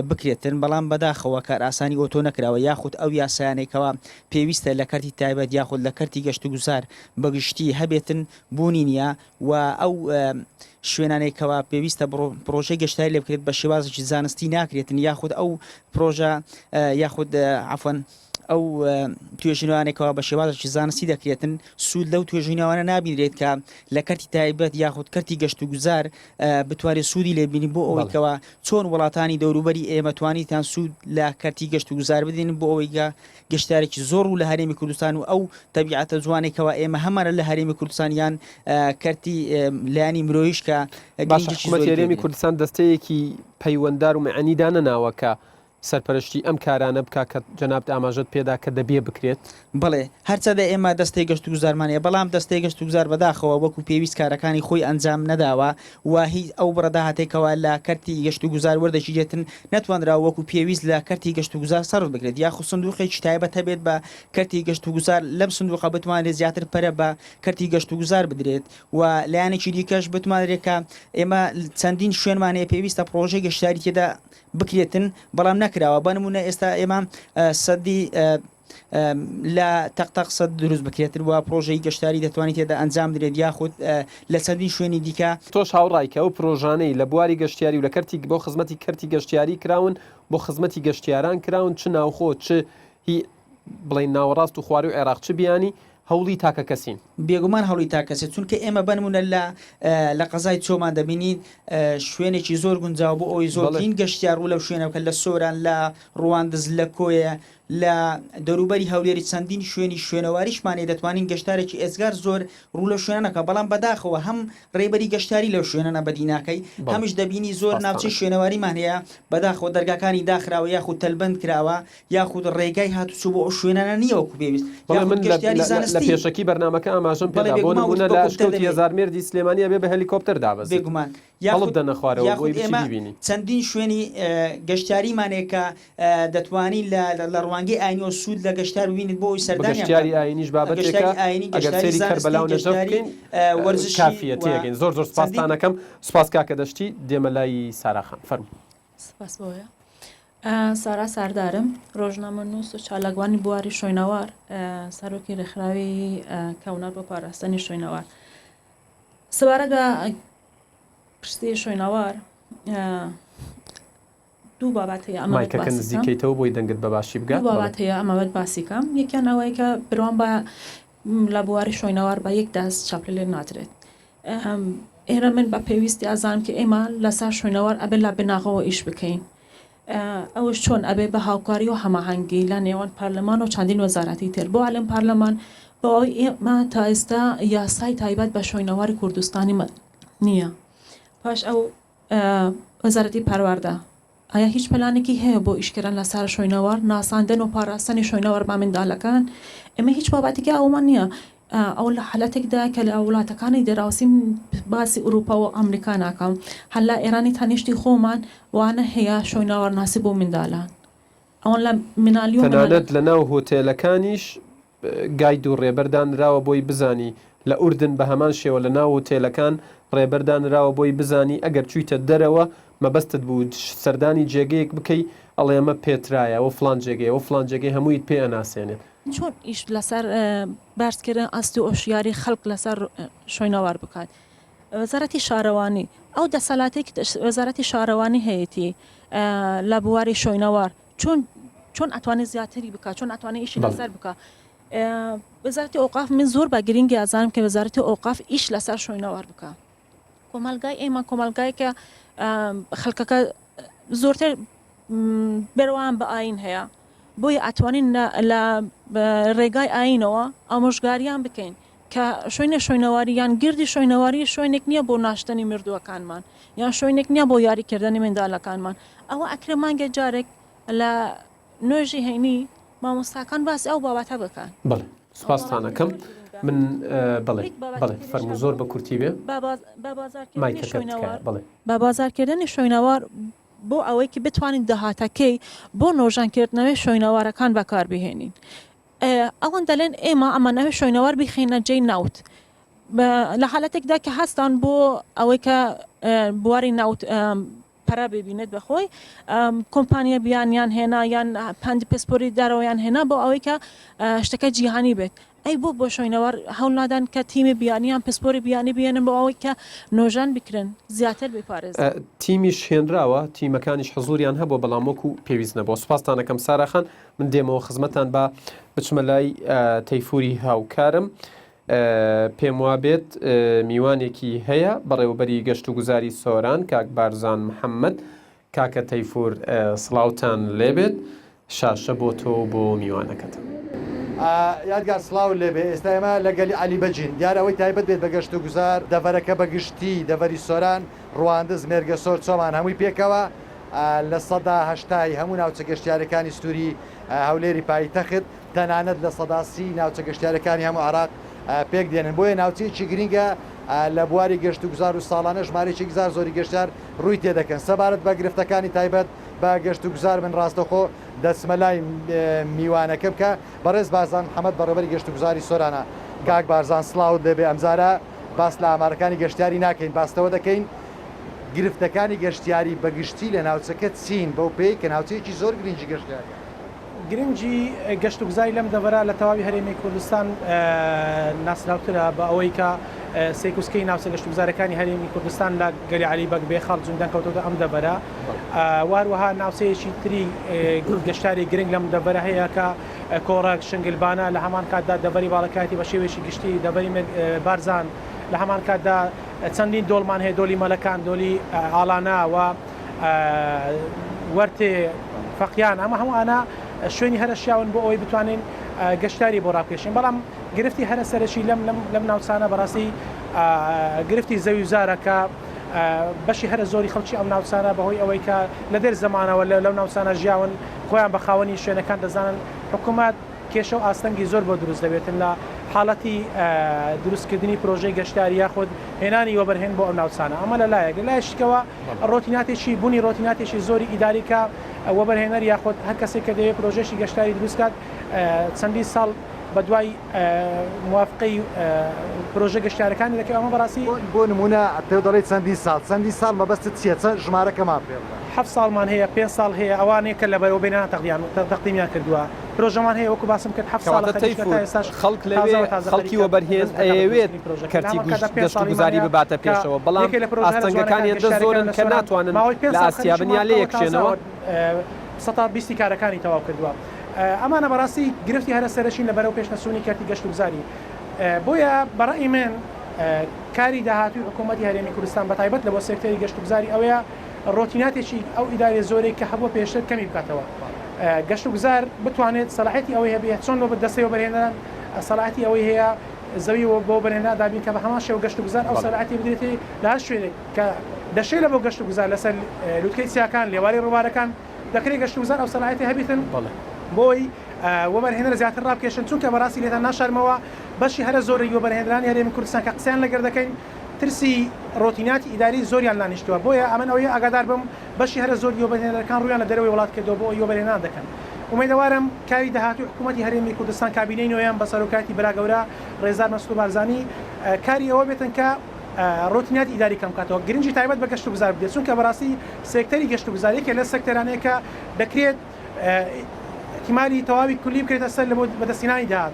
بکرێتن بەڵام بەداخەوە کار ئاسانی ئۆتۆ نەکراوە یاخود ئەو یاسایانێکەوە پێویستە لە کەرتی تایبەت یاخود لە کەرتی گەشت و گوزار بەگشتی هەبێتن بوونی نییە و ئەو شوێنانێکەوە پێویستە پرۆژەی گەشتاری لێ بکرێت بە شێوازێکی زانستی ناکرێتن یاخود ئەو پرۆژە یاخود عفوەن ئەو توێژینەوانێکەوە بە شێوازێکی زانستی دەکرێتن سوود لەو توێژینەوانە نابینرێت کە لە کەرتی تایبەت یاخود کەرتی گەشت و گوزار بتوانێت سوودی لێبینی بۆ ئەوەیەوە چۆن وڵاتانی دەوروبەری ئێمە توانیتان سوود لە کەرتی گەشت و گوزار بدەین بۆ ئەوەی گەشتارێکی زۆر و لە هەرێمی کوردستان و ئەو تەبیعەتە جوانێکەوە ئێمە هەمانە لە هەرێمی کوردستانیان کەرتی لایانی مرۆیش کە هەرێمی کوردستان دەستەیەکی پەیوەنددار و معنیدا نەناوەکە سەرپەرشتی ئەم کارانە بکە کە جەنابت ئاماژەت پێدا کە دەبێ بکرێت بڵێ هەرچەدە ئێمە دەستەی گەشت و گوزارمانەیە بەڵام دەستەی گەشت و گوزار بەداخەوە وەکو پێویست کارەکانی خۆی ئەنجام نەداوە و هیچ ئەو بڕەداهاتێکەوە لە کەرتی گەشت و گوزار وەردەگیرێتن نەتوانرا وەکو پێویست لە کەرتی گەشت و گوزار سەرف بکرێت یاخو سندوقێکی تایبەت هەبێت بە کەرتی گەشت و گوزار لەم سندوقە بتوانێت زیاتر پەرە بە کەرتی گەشت و گوزار بدرێت و لایەنێکی دیکەش بتوانرێت کە ئێمە چەندین شوێنمانەیە پێویستە پرۆژەی گەشتاری تێدا بکرێتن بەڵام نەکراوە بەنمونە ئێستا ئێمە سەدی لە تەقتەق سەد دروست بکرێتن و پرۆژەی گەشتاری دەتوانێت تێدا ئەنجام درێت یاخود لە چەندین شوێنی دیکە تۆش هاوڕایکە ئەو پرۆژانەی لە بواری گەشتیاری و لە کەرتی بۆ خزمەتی کەرتی گەشتیاری کراون بۆ خزمەتی گەشتیاران کراون چ ناوخۆ چ هی بڵین ناوەڕاست و خواری و عێراق چ بیانی هەوڵی تاکە کەسین بێگومان هەوڵی تاکەسێت چونکە ئێمە بنمونە لە قەزای چۆمان دەبینین شوێنێکی زۆر گونجاو بۆ ئەوی زۆرین گەشتیار و لەو شوێنەکە لە سۆران لە ڕواندز لە کۆیە لە دەوروبەری هەولێری چەندین شوێنەواریشمانێ دەتوانین گەشتارێکی ئێزگار زۆر ڕوو لە شوێنەکە بەڵام بەداخەوە هەم ڕێبەری گەشتاری لەو شوێنە بەدیناکەی هەمیش دەبینی زۆر ناوچەی شوێنەواریمان هەیە بەداخەوە دەرگاکانی داخراوە یاخود تەلبەند کراوە یاخود ڕێگای هاتوچوو بۆ ئەو شوێنانە نییە وەکو پێویست لە پێشکی بەرنامەکە ئاماژەم پێدا بۆ نمونە لە ئەشکەوتی هەزار مێردی سلێمانیە بێ بە هەلیکۆپتەر دابەز بێگومان چەندین شوێنی گەشتاریمانەیە کە دەتوانین لە ڕوانگەی ئاینی و سوود لە گەشتار ببینیت بۆ ئەوی سەردانی گەشتیاری ئاینیش بابەتێکە ئەگەر سەیری کەربەلاو نەجەف بکەین وەرزشی کافیە تێگەین زۆر سوپاستانەکەم سوپاس کاکە دەشتی دێمە لای ساراخان فەرموو سپاس بۆیە سارا ساردارم ڕۆژنامە نووس و چالاکوانی بواری شوێنەوار سەرۆکی ڕێکخراوی کەونەر بۆ پاراستنی شوێنەوار سەبارەت بە پرسی شوێنەوار دوو بابەت هەیە ئەمایکەکە نزیکەیتەوە بۆی دەنگت بە باشی بگات دوو بابەت هەیە ئەمەوێت باسیکەم یەکیان ئەوەیە کە بڕوان بە لە بواری شوێنەوار بە یەک دەست چاپلە لێ ناترێت ئێرە من بە پێویستی ئازانم کە ئێمە لەسەر شوێنەوار ئەبێ لە بناغەوە ئیش بکەین ئەوش چۆن ئەبێ بە هاوکاری و هەماهەنگی لە نێوان پارلەمان و چەندین وەزارەتی تر بۆ ئەلم پارلەمان بۆ ئەوی ئێمە تا ئێستا یاسای تایبەت بە شوێنەواری کوردستانی نییە پاش ئەو وەزارەتی پەروەردە ئایا هیچ پلانێکی هەیە بۆ ئیشکردن لەسەر شوێنەوار ناساندن و پاراستنی شوێنەوار بە منداڵەکان ئێمە هیچ بابەتێکی ئەومان نییە ئەو لە حالەتێکدا کە لە وڵاتەکانی دەراوسیم باسی ئوروپا و ئەمریکا ناکەم هەل لە ئێرانی تەنیشتی خۆمان وانە هەیە شوێنەوار ناسی بۆ منداڵان ئەوان لە منالیۆن تەنانەت لە ناو هۆتێلەکانیش گاید و ڕێبەردانراوە بۆی بزانی لە ئوردن بە هەمان شێوە لە ناو هۆتێلەکان ڕێبەردانراوە بۆی بزانی ئەگەر چوویتە دەرەوە مەبەستت بوو سەردانی جێگەیەک بکەی ئەڵێ ئەمە پێترایە و فلان جێگەی و فلان جێگەی هەموویت پێ ئەناسێنێت چۆن ئیش لەسەر بارزکردن ئەستی و ئۆشیاری خەڵک لەسەر شوێنەوار بکات وەزارەتی شارەوانی ئەو دەسەڵاتێک وەزارەتی شارەوانی هەیەی لە بواری شوێنەوار چۆن ئەتوانێت زیاتری بکات چۆن ئەتوانێت ئیشی لەسەر بکات وەزارەتی ئۆقاف من زۆر بە گرنگی ئازانم کە وەزارەتی ئۆقاف ئیش لەسەر شوێنەوار بکات کۆمەلگای ئێمە کۆمەلگایکە خەڵکەکە زۆرتر بەروان بە ئاین هەیە بۆیە ئەتوانین لە ڕێگای ئاینەوە ئامۆژگاریان بکەین کە شوێنەواری یان گردی شوێنەواری شوێنێک نییە بۆ ناشتنی مردووەکانمان یان شوێنێک نییە بۆ یاریکردنی منداڵەکانمان ئەوە ئەکرێ مانگە جارێک لە نوێژی هەینی مامۆستاکان باسی ئەو بابەتە بکەن بەڵێ سوپاستانەکەم من بەڵێ فەرموو زۆر بە کورتی بێ بە بازارکردنی شوێنەوار بۆ ئەوەی کە بتوانین داهاتەکەی بۆ نۆژانکردنەوەی شوێنەوارەکان بەکاربهێنین ئەوەن دەڵێن ئێمە ئەمانەوە شوێنەوار بخینە جێی ناوت لە حالەتێکدا کە هەستان بۆ ئەوەی کە بواری ناوت پەرە ببینێت بەخۆی کۆمپانیا بیانیان هێنا یان پند پسپۆری دارەوەیان هێنا بۆ ئەوەی کە شتەکە جیهانی بێت ئەی بۆ شوێنەوە هەوڵ نادان کە تیمی بیانیان پسپۆری بیانی بێنن بۆ ئەوەی کە نۆژان بکرن زیاتر بپارێز تیمیش هێنراوە تیمەکانیش حزوریان هەبوو بەڵام وەکو پێویست نەبوو سوپاسانەکەم ساراخان من دێمەوە خزمەتان بە بچمە لای تەیفوری هاوکارم پێم وا بێت میوانێکی هەیە بەڕێوەبەری گەشت و گوزاری سۆران کاک بارزان محەممەد کاکە تەیفور سڵاوتان لێبێت شاشە بۆ تۆ بۆ میوانەکەت. یادگار سلااو لێبێ ئێستا ئێمە لەگەلی علی بەجین دیارەوەی تایبەت بێت بە گەشت و گوزار دەڤەرەکە بەگشتی دەڤەری سۆران ڕواندز مێرگە سۆر چۆمان هەمووی پێکەوە لە سەدا هەشتای هەموو ناوچە گەشتیارەکانی سووری هەولێری پایتەخت تەنانەت لە سەداسی ناوچە گەشتیارەکانی هەموو عراق پێک دێنن بۆیە ناوچەیەکی گرینگە لە بواری گەشت و گوزار و ساڵانە ژمارەیەکی گزار زۆری گەشتار ڕووی تێدەکەن سەبارەت بە گرفتەکانی تایبەت بە گەشت و گوزار من ڕاستەخۆ دەسمەلای میوانەکە بکە بەڕێز بارزان محەممەد بەڕێبەری گەشت و گوزاری سۆرانە کاک بارزان سلااوت دەبێ ئەمزارە باس لە ئامارەکانی گەشتیاری ناکەین باستەوە دەکەین گرفتەکانی گەشتیاری بەگشتی لە ناوچەکە چین بەو پێی کە ناوچەیەکی زۆر گرنگی گەشتیاری گرنگجی گەشت و گوزاری لەم دەبەرە لە تەواوی هەرێمی کوردستان ناسراوترە بە ئەوەی کە سێکوسکەی ناوچە گەشت و گوزارەکانی هەرێمی کوردستان لە گەلی علی بەگ بێخاڵ جوندان کەوتۆتە ئەم دەبەرە واروەها ناوچەیەکی تری گەشتاری گرنگ لەم دەبەرە هەیە کە کۆڕک شنگلبانە لە هەمان کاتدا دەبەری باڵەکاتی بە شێوێکی گشتی دەبەری بارزان لە هەمان کاتدا چەندین دۆڵمان هەیە دۆلی مەلەکان دۆلی ئاڵانە و وەرتێ فەقیان ئەمە هەمووانە شوێنی هەرە شیاون بۆ ئەوەی بتوانین گەشتاری بۆ ڕاکێشین بەڵام گرفتی هەرە سەرشی لەم ناوچانە بەڕاستی گرفتی زەوی وزارەکە بەشی هەرە زۆری خەڵکی ئەم ناوچانە بەهۆی ئەوەی کە لە دەر زمانەوە لەو ناوچانە ژیاون خۆیان بە خاوەنی شوێنەکان دەزانن حکوومەت کێشە و ئاستەنگی زۆر بۆ دروست دەبێتن لە حاڵەتی دروستکردنی پرۆژەی گەشتاری یاخود هێنانی وەبەرهێن بۆ ئەم ناوچانە ئەمە لە لایەکەوە ڕۆتیناتێکی بوونی ڕۆتیناتێکی زۆری ئیداریکە وەبەرهێنەر یاخود هەر کەسێک کە دەوێت پرۆژێکی گەشتاری دروستکات چەندی ساڵ بە دوای موافقی پرۆژە گەشتارەکانی دەکەوێت ئەمە بەڕاستی بۆ نمونە تێ دەڵێت چەندی ساڵ مەبەستت چیە چەند ژمارەکەمان پێ 7 ساڵمان هەیە 5 ساڵ هەیە ئەوانەیە کە لە بەرەوە بێنان تەقدیمیان کردووە پرۆژەمان هەیە وەکو باسم کرد 7 ساڵ خەڵک لەوێ خەڵکی وەبەرهێن ئەوێت کەرتی گەشت و گوزاری بباتە پێشەوە بەڵام ئاستەنگەکانی هێندە زۆرن کە ناتوانن لە ئاسیابنیا لێ یەکشێنەوە 120 کارەکانی تەواو کردووە ئەمانە بەڕاستی گرفتی هەرە سەرشین لە بەرەو پێشنەسوونی کارتی گەشت و گوزاری بۆیە بەڕای من کاری داهاتوی حکوومەتی هەرێمی کوردستان بە تایبەت لە بۆ سێکتەری گەشت و گوزاری ئەوەیە ڕۆتیناتێکی ئەو ئیدارە زۆرێک کە هەبووە پێشتر کەمی بکاتەوە گەشت و گوزار بتوانێت سەلاحەتی ئەوەی هەبێت چۆن بۆ دەستەوە بەرهێنان سەلاحەتی ئەوەی هەیە زەوی بۆ بەرهێنا دابین کە بە هەمان شێوە گەشت و گوزار ئەو سەلاحەتی بدرێتی لە هەر شوێنێک کە دەشێت لە بۆ گەشت و گوزار لەسەر لوتکەی چیاکان لێواری ڕووبارەکان دەکرێت گەشت و گوزار ئەو سەلاحەتی هەبێتن بۆی وەبەرهێنەر زیاتر ڕابکێشن چونکە بەڕاستی لێتان ناشارمەوە بەشی هەرە زۆری وەبەرهێنرانی هەرێمی کوردستان کە قسەیان لەگەر دەکەین ترسی ڕۆتیناتی ئیداری زۆریان لانیشتووە بۆیە ئەمن ئەوەیە ئاگادار بم بەشی هەرە زۆری وەبەرهێنەرەکان ڕویان لە دەرەوەی وڵات کردەوە بۆ وەبەرهێنان دەکەن ومێدەوارم کاری داهاتوی حکوومەتی هەرێمی کوردستان کابینەی نوێیان بە سەرۆکاتی براگەورە ڕێزار مەسعود بارزانی کاری ئەوە بێتن کە ڕۆتیناتی ئیداری کەم کاتەوە گرنگی تایبەت بە گەشت و گوزار بدێت چونکە بەڕاستی سێکتەری گەشت و گوزاریەکە لە سێکتەرانەیە کە دەکرێت احتیمالی تەواوی کولی بکرێتە سەر لە بەدەستێنانی داهات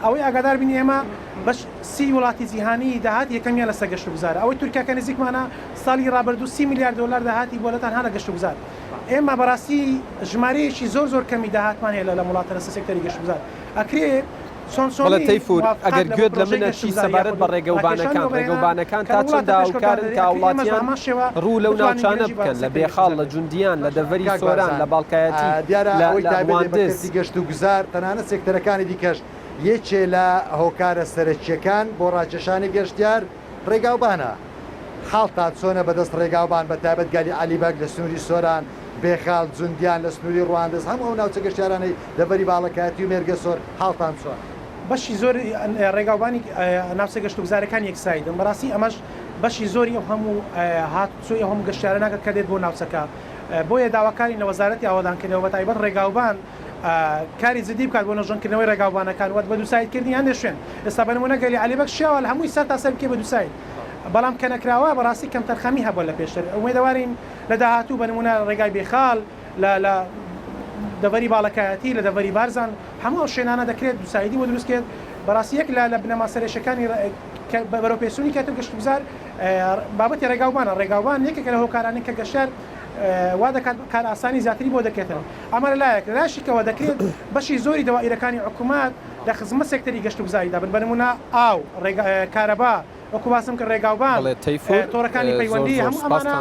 ئەوەی ئاگادار بینی ئێمە بەش 30 وڵاتی جیهانی داهات یەکەمیان لەسەر گەشت و گوزارە ئەوەی تورکیا کە نزیکمانە ساڵی ڕابردوو 30 میلیارد دلار داهاتی بۆ لە تەنها لە گەشت و گوزار ئێمە بەڕاستی ژمارەیەکی زۆر کەمی داهاتمان هەیە لە وڵاتە لەسەر سێکتەری گەشت و گوزار ئەکرێ بەڵێ تەیفور ئەگەر گوێت لە منە چی سەبارەت بە ڕێگەوبانەکان تا چەند داوکارن کە وڵاتیان ڕوو لەو ناوچانە بکەن لە بێخاڵ لە جوندیان لە دەڤەری سۆران لە باڵکایەتی لە ڕواندز گەشت و گوزار تەنانەت سێکتەرەکانی دیکەش یەکێ لە هۆکارە سەرچیەکان بۆ ڕاکێشانی گەشتیار ڕێگاوبانە حاڵتان چۆنە بەدەست ڕێگاوبان بە تایبەت گالی علیبەگ لە سنووری سۆران بێخاڵ جوندیان لە سنووری ڕواندز هەموو ئەو ناوچە گەشتیارانەی دەڤەری باڵەکایەتی و مێرگە سۆر حاڵتان چۆن بەشی زۆر ڕێگاوبانی ناوچە گەشت و گوزارەکان یەکسایدن بەڕاستی ئەمەش بەشی زۆری ئەو هەموو هاتوچۆی هەموو گەشتیارە ناکات کە دێت بۆ ناوچەکە بۆیە داواکاری لە وەزارەتی ئاوادانکردنەوە بە تایبەت ڕێگاوبان کاری جدی بکات بۆ نەژۆنکردنەوەی ڕێگاوبانەکان وەت بە دووسایدکردنی هەندێک شوێن ئێستا بە نمونە گەلی علیبەگ شێوە لە هەمووی سەر تا سەر بکێ بە دووساید بەڵام کە نەکراوە بەڕاستی کەم تەرخەمی هەبووە لە پێشتر ئومێدەوارین لە داهاتوو بە نمونە ڕێگای بێخاڵ لە دەڤەری باڵەکایەتی لە دەڤەری بارزان هەموو ئەو شوێنانە دەکرێت دووسایدی بۆ دروستکرێت بەڕاستیەک لە بنەما سەرێشەکانی بەرەو پێسوونی کاتە گەشتگوزار بابەتی ڕێگاوبانە ڕێگاوبان یەکێکە لە هۆکارانی کە گەشتار وا دەکات کار ئاسانی زیاتری بۆ دەکرێتەوە ئەمە لەلایەک لاشیکەوە دەکرێت بەشی زۆری دەوائیرەکانی حکوومەت لە خزمەت سێکتەری گەشتگوزاریدا بن بە نمونە ئاو کارەبا وەکو باسم کە ڕێگاوبان تۆڕەکانی پەیوەندی هەموو ئەمانە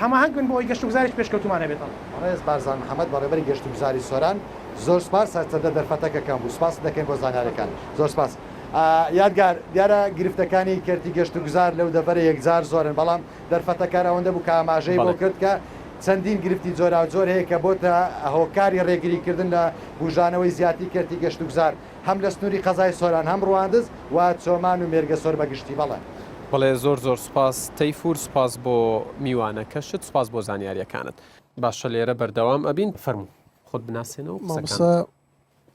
هەماهەنگ بن بۆ ئەوی گەشتگوزاریش پێشکەوتومانە بێتەوە. ڕێز بارزان محەممەد بەڕێبەری گەشتگوزاری سۆران زۆر سپاس سەرچەندە دەرفەتەکەکەم بوو سپاس دەکەین بۆ زانیارەکان زۆر سپاس. یادگار دیارە گرفتەکانی کردی گەشتگوزار لەو دەبەرە یەکجار زۆرن بەڵام دەرفەتەکار ئەوەندە بوو کە ئاماژەی بۆ کرد کە چەندین گرفتی جۆرا و جۆر هەیە کە بۆتە هۆکاری ڕێگریکردن لە بژانەوەی زیاتی کردی گەشتگوزار هەم لە سنووری قەزای سۆران هەم ڕواندز و چۆمان و مێرگە سۆر بەگشتی بەڵێ زۆر سپاس تەیفور سپاس بۆ میوانەکەشت سپاس بۆ زانیاریەکانت باشە لێرە بەردەوام ئەبین فەرموو خۆت بناسێنەوە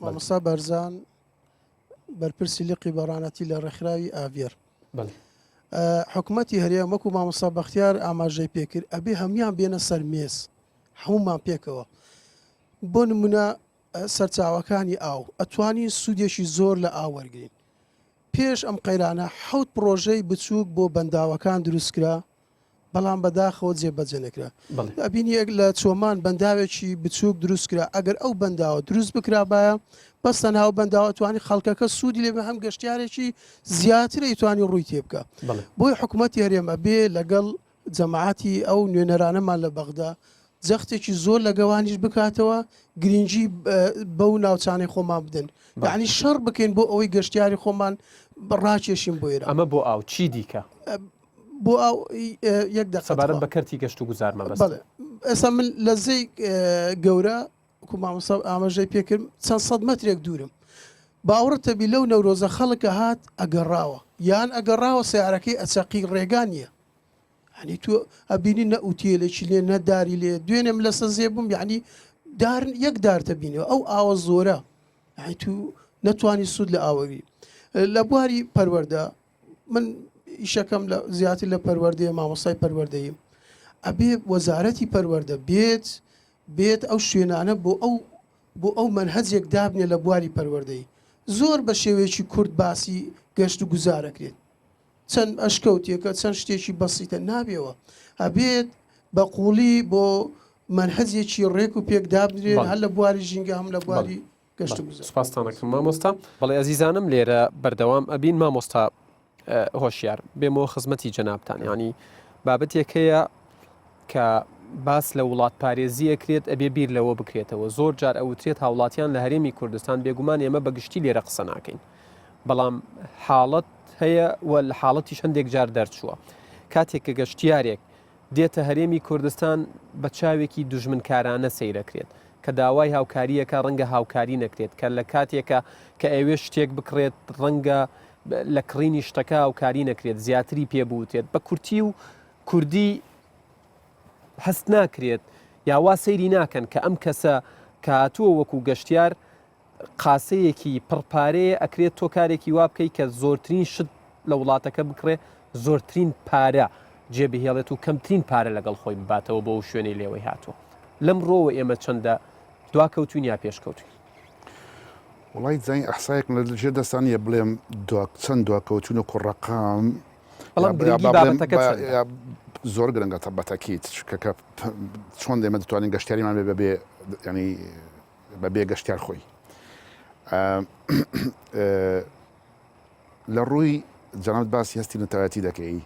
مامۆستا بەرزان بەرپرسی لقی بەڕانەتی لە ڕێکخراوی ئاڤێر حکوومەتی هەرێم وەکو مامۆستا بەختیار ئاماژەی پێکرد ئەبێ هەمویان بێنە سەر مێز هەمومان پێکەوە بۆ نمونە سەرچاوەکانی ئاو ئەتوانین سوودێکی زۆر لە ئاوەرگین پێش ئەم قەیرانە حەوت پرۆژەی بچووک بۆ بەنداوەکان دروستکرا بەڵام بەداخەوە جێبەجێ نەکرا ئەبینی لە چۆمان بەنداوێکی بچووک دروستکرا ئەگەر ئەو بەنداوە دروست بکرابایە بەستە ناو بەنداوە توانی خەڵکەکە سوودی لێ بە هەم گەشتیارێکی زیاترە ئیتوانی ڕووی تێ بکە بۆی حکوومەتی هەرێمە بێ لەگەڵ جەماعەتی ئەو نوێنەرانەمان لە بەغدا جەختێکی زۆر لە گەوانیش بکاتەوە گرنگی بەو ناوچانەی خۆمان بدەن یعنی شەڕ بکەین بۆ ئەوەی گەشتیاری خۆمان ڕاکێشین بۆ ئێرە ئەمە بۆ ئاو چی دیکە بۆ ئەو یەک دەسەبارەت بە کەرتی گەشتوگوزار مەبەست ئێستا من لە زەی گەورە مامۆستا ئاماژەی پێکرد چەند سەد مەترێک دوورم باوەڕتەبی لەو نەورۆزە خەڵکە هات ئەگەڕاوە یان ئەگەڕاوە سیارەکەی ئەچەقی ڕێگان نییە ینی تو ئەبینی نە ئوتێلێکی لێ نەداری لێ دوێنێم لە سەزێ بووم یعنی دارن یەک دارتە بینەوە ئەو ئاوە زۆرە یعنی تو نەتوانی سوود لە ئاوەری لە بواری پەروەردە من ئیشەکەم لە زیاتر لە پەروەردەیە مامۆستای پەروەردەییم ئەبێ وەزارەتی پەروەردە بێت ئەو شوێنانە بۆ ئەو منهەجێک دابنێ لە بواری پەروەردەی زۆر بە شێوەیەکی کورد باسی گەشت و گوزارەکرێت چەند ئەشکەوتێکە چەند شتێکی بەسیتە نابێەوە ئەبێت بە قوڵی بۆ منهەجێکی ڕێک و پێک دابنرێن هەر لە بواری ژینگە هەم لە بواری گەشت و گوزار. سپاستانەکەم مامۆستا. بەڵێ ئەزیزانم لێرە بەردەوام ئەبین مامۆستا هۆشیار بێمەوە خزمەتی جەنابتان ینی بابەتێکەیە کە باس لە وڵات پارێزیەکرێت ئەبێ بیر لەوە بکرێتەوە زۆر جار ئەوترێت هاوڵاتیان لە هەرێمی کوردستان بێگومان ئێمە بەگشتی لێرە قسە ناکەین بەڵام حاڵەت هەیە و لە حاڵەتی هەندێک جار دەرچووە کاتێک کە گەشتیارێک دێتە هەرێمی کوردستان بە چاوێکی دوژمنکارانە سەیرەکرێت کە داوای هاوکاریەکە ڕەنگە هاوکاری نەکرێت کە لە کاتێکە کە ئەوێ شتێک بکرێت ڕەنگە لە کڕینی شتەکە هاوکاری نەکرێت زیاتری پێبووتێت بە کورتی و کوردی هەست ناکرێت یاوا سەیری ناکەن کە ئەم کەسە کاتووە وەکو گەشتیار قاسەیەکی پڕپارەیە ئەکرێت تۆ کارێکی وا بکەی کە زۆرترین شت لە وڵاتەکە بکڕێ زۆرترین پارە جێبهێڵێت و کەمترین پارە لەگەڵ خۆی بباتەوە بۆ شوێنەی لێوەی هاتووە لەم ڕۆوە ئێمە چەندە دواکەوتوین یا پێشکەوتوین وڵی زین ئەحسایەک لە ژێر دەستانیە بڵێم چەند دواکەوتون و کوڕەقام زۆر گرنگە بەتەکیت کە چۆن دێمە دەتوانین گەشتیاریمان بێ ینی بەبێ گەشتیار خۆی لە ڕووی جەنابەت باسی هەستی نەتەوایەتی دەکەی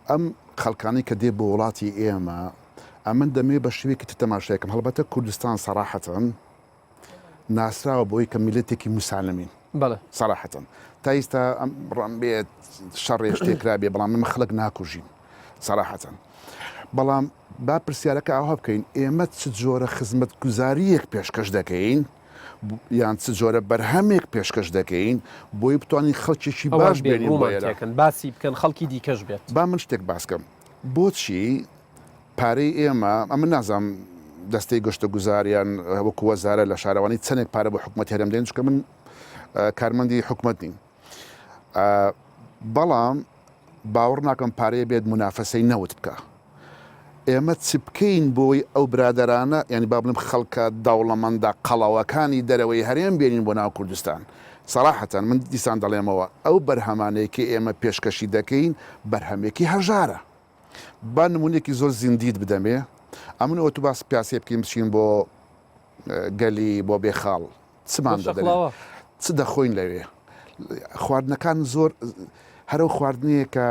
ئەم خەڵکانی کە دێ بۆ وڵاتی ئێمە ئەمن دەمێ بە شوێکی تەماشایەکەم هەڵبەتە کوردستان سەراحەتەن ناسراوە بۆی کە میلەتێکی موسالمین سەراحەتەن تا ئێستا ئەم ڕام بێت شەڕێ شتێکرا بێ بەڵام ئێمە خەڵک ناکوژین سەراحەتەن بەڵام با پرسیارەکە ئاوا بکەین ئێمە چ جۆرە خزمەت گوزاریەک پێشکەش دەکەین یان چ جۆرە بەرهەمێک پێشکەش دەکەین بۆی بتوانین خەڵکیێکی باش بێنین باسی بکەن خەڵکی دیکەش بێت با من شتێک باسکەم بۆچی پارەی ئێمە ئەمە نازانم دەستەی گەشتە گوزاریان وەکو وەزارە لە شارەوانی چەندێک پارە بۆ حکوومەتی هەرێم دێن چکە من کارمەندی حکوومەت نیم بەڵام باوەڕ ناکەم پارەیە بێت منافەسەی نەوت بکە ئێمە چ بکەین بۆی ئەو برادەرانە ینی با بڵم خەڵکە دەوڵەمەندە قەڵەوەکانی دەرەوەی هەرێم بێنین بۆ ناو کوردستان سەراحەتەن من دیسان دەڵێمەوە ئەو بەرهەمانەیەکی ئێمە پێشکەشی دەکەین بەرهەمێکی هەژارە با نمونێکی زۆر زیندیت بدەمێ ئەمن ئۆتو باس پیاسێ بکەین بچین بۆ گەلی بۆ بێخاڵ چمان دەدەێت چ دەخۆین لەوێ خواردنەکان زۆر هەرو خواردنیە کە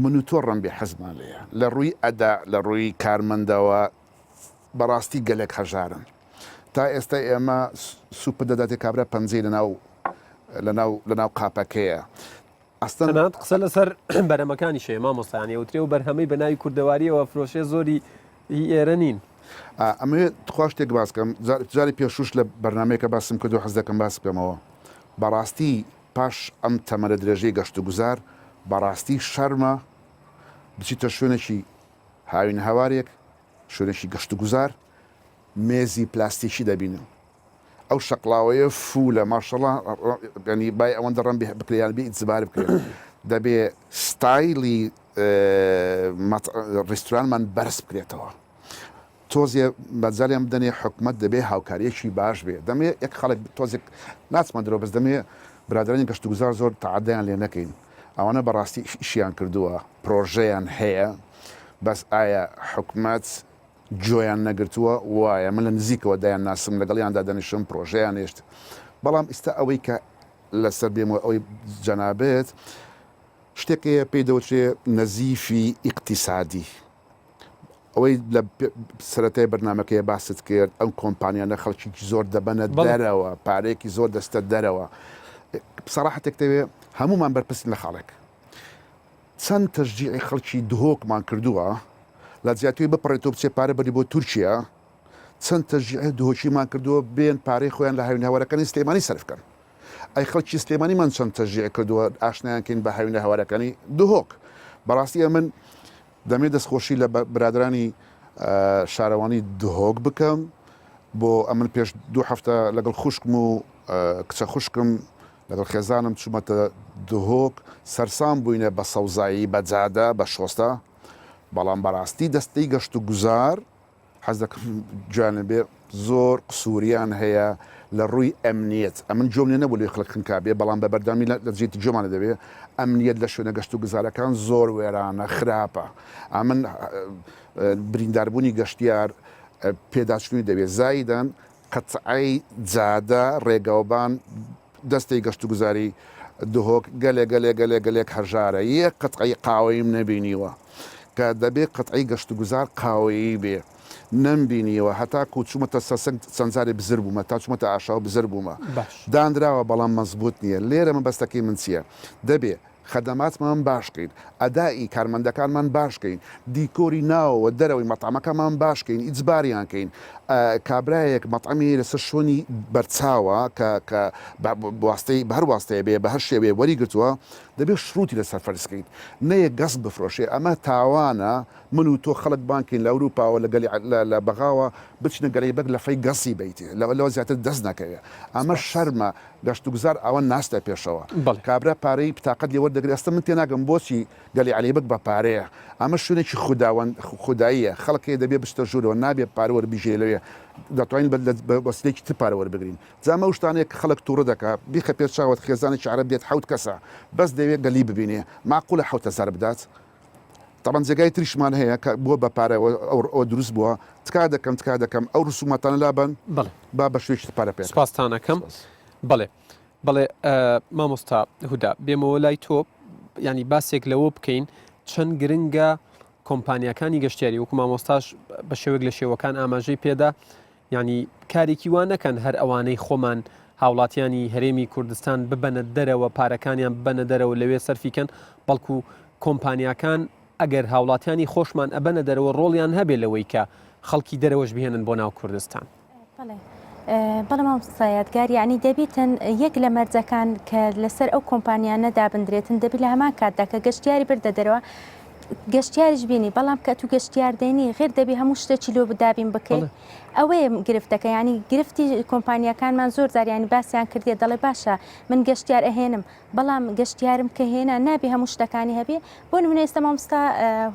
من و تۆ ڕەم بێ حەزمان لەیە لە ڕووی ئەدا لە ڕووی کارمەندەوە بەڕاستی گەلێک هەژارن تا ئێستا ئێمە سوپە دەداتێک کابرا پەنجەی لەناو قاپەکەیە ئەستەنات قسە لەسەر بەرەمەکانی شێ مامۆستایانی وترێ و بەرهەمەی بەناوی کوردەواریەوە فرۆشێ زۆری ئێرە نین ئەمە تخوا شتێک باس بکەم جاری پێشوش لە بەرنمەیەکە باسم کردو حەز دەکەم باس بکەمەوە بەڕاستی پاش ئەم تەمەرە درێژەی گەشت و گوزار بەڕاستی شەرمە بچیتە شوێنێکی هاوین هەوارێک شوێنێکی گەشت و گوزار مێزی پلاستیکی دەبینم ئەو شەقلاوەیە فولە ماشەڵڵا ینی بای ئەوەندە ڕەم بکریان بێ ئیتزبار بکرێت دەبێ ستایلی ڕێستورانمان بەرز بکرێتەوە تۆزیە بەجاریان بدەنێ حکومت دەبێ هاوکاریەکی باش بێ دەمێ یەک خەڵک تۆزێک ناچمان درۆ بەس دەمێ برادرانی گەشت و گوزار زۆر تەعادەیان لێ نەکەین ئەوانە بەڕاستی ئیشیان کردووە پرۆژەیان هەیە بەس ئایا حکومت جۆیان نەگرتووە وایە من لە نزیکەوە دایان ناسم لەگەڵیاندا دەنیشم پرۆژەیان هێشت بەڵام ئێستا ئەوەی کە لەسەر بێمەوە ئەوەی جەنابێت شتێکەیە پێی دەوترێ نەزیفی ئیقتیسادی ئەوەی لە سەرەتای بەرنمەکەی باست کرد ئەم کۆمپانیانە خەڵکیی زۆر دەبەنە دەرەوە پارێکی زۆر دەستە دەرەوە سەراحەتێک دەوێ هەمومان بەرپرسین لە خاڵێک چەند تەشجیعی خەڵکی دهۆکمان کردووە لە زیاتوی بپڕێتەوە بچێ پارە بەری بۆ تورکیا چەند تەشجیعی دهۆکیمان کردووە بێن پارەی خۆیان لە هاوین هەوارەکانی سلێمانی سەرفکەن ئەی خەڵکی سلێمانیمان چەند تەشجیع کردووە ئاشنایانکەین بە هاوینە هەوارەکانی دهۆک بەڕاستیە من دەمێت دەستخۆشی لە برادرانی شارەوانی دهۆک بکەم بۆ ئەمن پێش 2 هەفتە لەگەڵ خوشکم و کچە خوشکم لەگەڵ خێزانم چوومەتە دهۆک سەرسام بووینە بە سەوزایی بە جادە بە شۆستە بەڵام بەڕاستی دەستەی گەشت و گوزار حەز دەکەم جوانە بێ زۆر قسووریان هەیە لە ڕووی ئەمنیەت ئەمن جۆم لێ نەبوو لێ خەڵک خنکابێ بەڵام بە بەردامی لە جێتی جۆمانە دەبێ ئەمنیەت لە شوێنە گەشت و گوزارەکان زۆر وێرانە خراپە ئەمن برینداربوونی گەشتیار پێداچوونی دەبێت زایدان قەتعی جادە ڕێگەوبان دەستەی گەشت و گوزاری دهۆک گەلێک هەژارە یەک قەتعی قاوەیم نەبینیوە کە دەبێت قەتعی گەشت و گوزار قاوەیی بێ نەمبینیوە هەتا کوچوومەتە سەسەنگ چەندجارێ بزر بوومە تا چوومەتە ئاشاو بزر بوومە دانراوە بەڵام مەزبوط نییە لێرە من بەستەکەی من چییە دەبێ خەدەماتمان باشکەین ئەدای کارمەندەکانمان باشکەین دیکۆری ناوەوە دەرەوەی مەتامەکەمان باشکەین ئیجباریانکەین کابراایەک مەتەمی لەسەر شوۆنی بەرچاوە کە واستەی بە هەر واستەیە بێ بە هەر شێوێ وەریگرتووە دەبێت شروتی لەسەر فەرزکەین نەیە گەست بفرۆشێ ئەمە تاوانە من و تۆ خەڵک بانکین لە ئەوروپاوە لە بەغاوە بچنە گەلەی بەک لە فەی گەسی بیتێ لەوە زیاتر دەست نەکەوێت ئەمە شەرمە گەشت و گوزار ئەوە ناستە پێشەوە کابرا پارەی پتاقەت لێوەردەگری ئەستا من تێناگەم بۆچی گەلی عەلیبەک بە پارەیە ئەمە شوێنێکی خودداییە خەڵکی دەبێ بستە ژوورەوە نابێت پارەوە بژێ لەوێ دەتوانین بەسلێکی ت پارەوە بگرین جامە شتانێک خەڵک تووڕە دەکا بیخە پێشاوت خێزانێکی عەرەب بێت 7 کەسە بەس دەوێت گەلی ببینێ معقولە 7,000 بدات طبعا جێگای تریشمان هەیە کە بۆ بە پارەوە ئەو دروست بووە تکا دەکەم ئەو ڕسومەتانە لابن با بە شوێکی پارە پێ سپاسانەکەم بەڵێ مامۆستا هودا بێمەوە لای تۆ ینی باسێک لەوە بکەین چەند گرنگە کۆمپانیەکانی گەشتیاری وەکو مامۆستاش بە شێوەیەک لە شێوەکان ئاماژەی پێدا ینی کارێکی وان نەکەن هەر ئەوانەی خۆمان هاوڵاتیانی هەرێمی کوردستان ببەنە دەرەوە پارەکانیان ببەنە دەرەوە لەوێ سەرفیکەن بەڵکو کۆمپانیەکان ئەگەر هاوڵاتیانی خۆشمان ئەبەنە دەرەوە ڕۆڵیان هەبێ لەوەی کە خەڵکی دەرەوەش بهێنن بۆ ناو کوردستان بەڵام سایەتگار یعنی دەبیتن یەک لە مەرجەکان کە لەسەر ئەو کۆمپانیانە دابدرێتن دەبی لە هەمان کاتدا کە گەشتیاری بردە دەرەوە گەشتیاریش بینی بەڵام کە تو گەشتیار دێنی غێر دەبی هەموو شتێکی لۆ بدابین بکەیت ئەوەیە گرفتەکە ینی گرفتی کۆمپانیەکانمان زۆر زاریانی باسییان کردێ دەڵێ باشە من گەشتیار ئەهێنم بەڵام گەشتیارم کە هێنا نابێ هەموو شتەکانی هەبێ بۆ نمونە ئێستا مامۆستا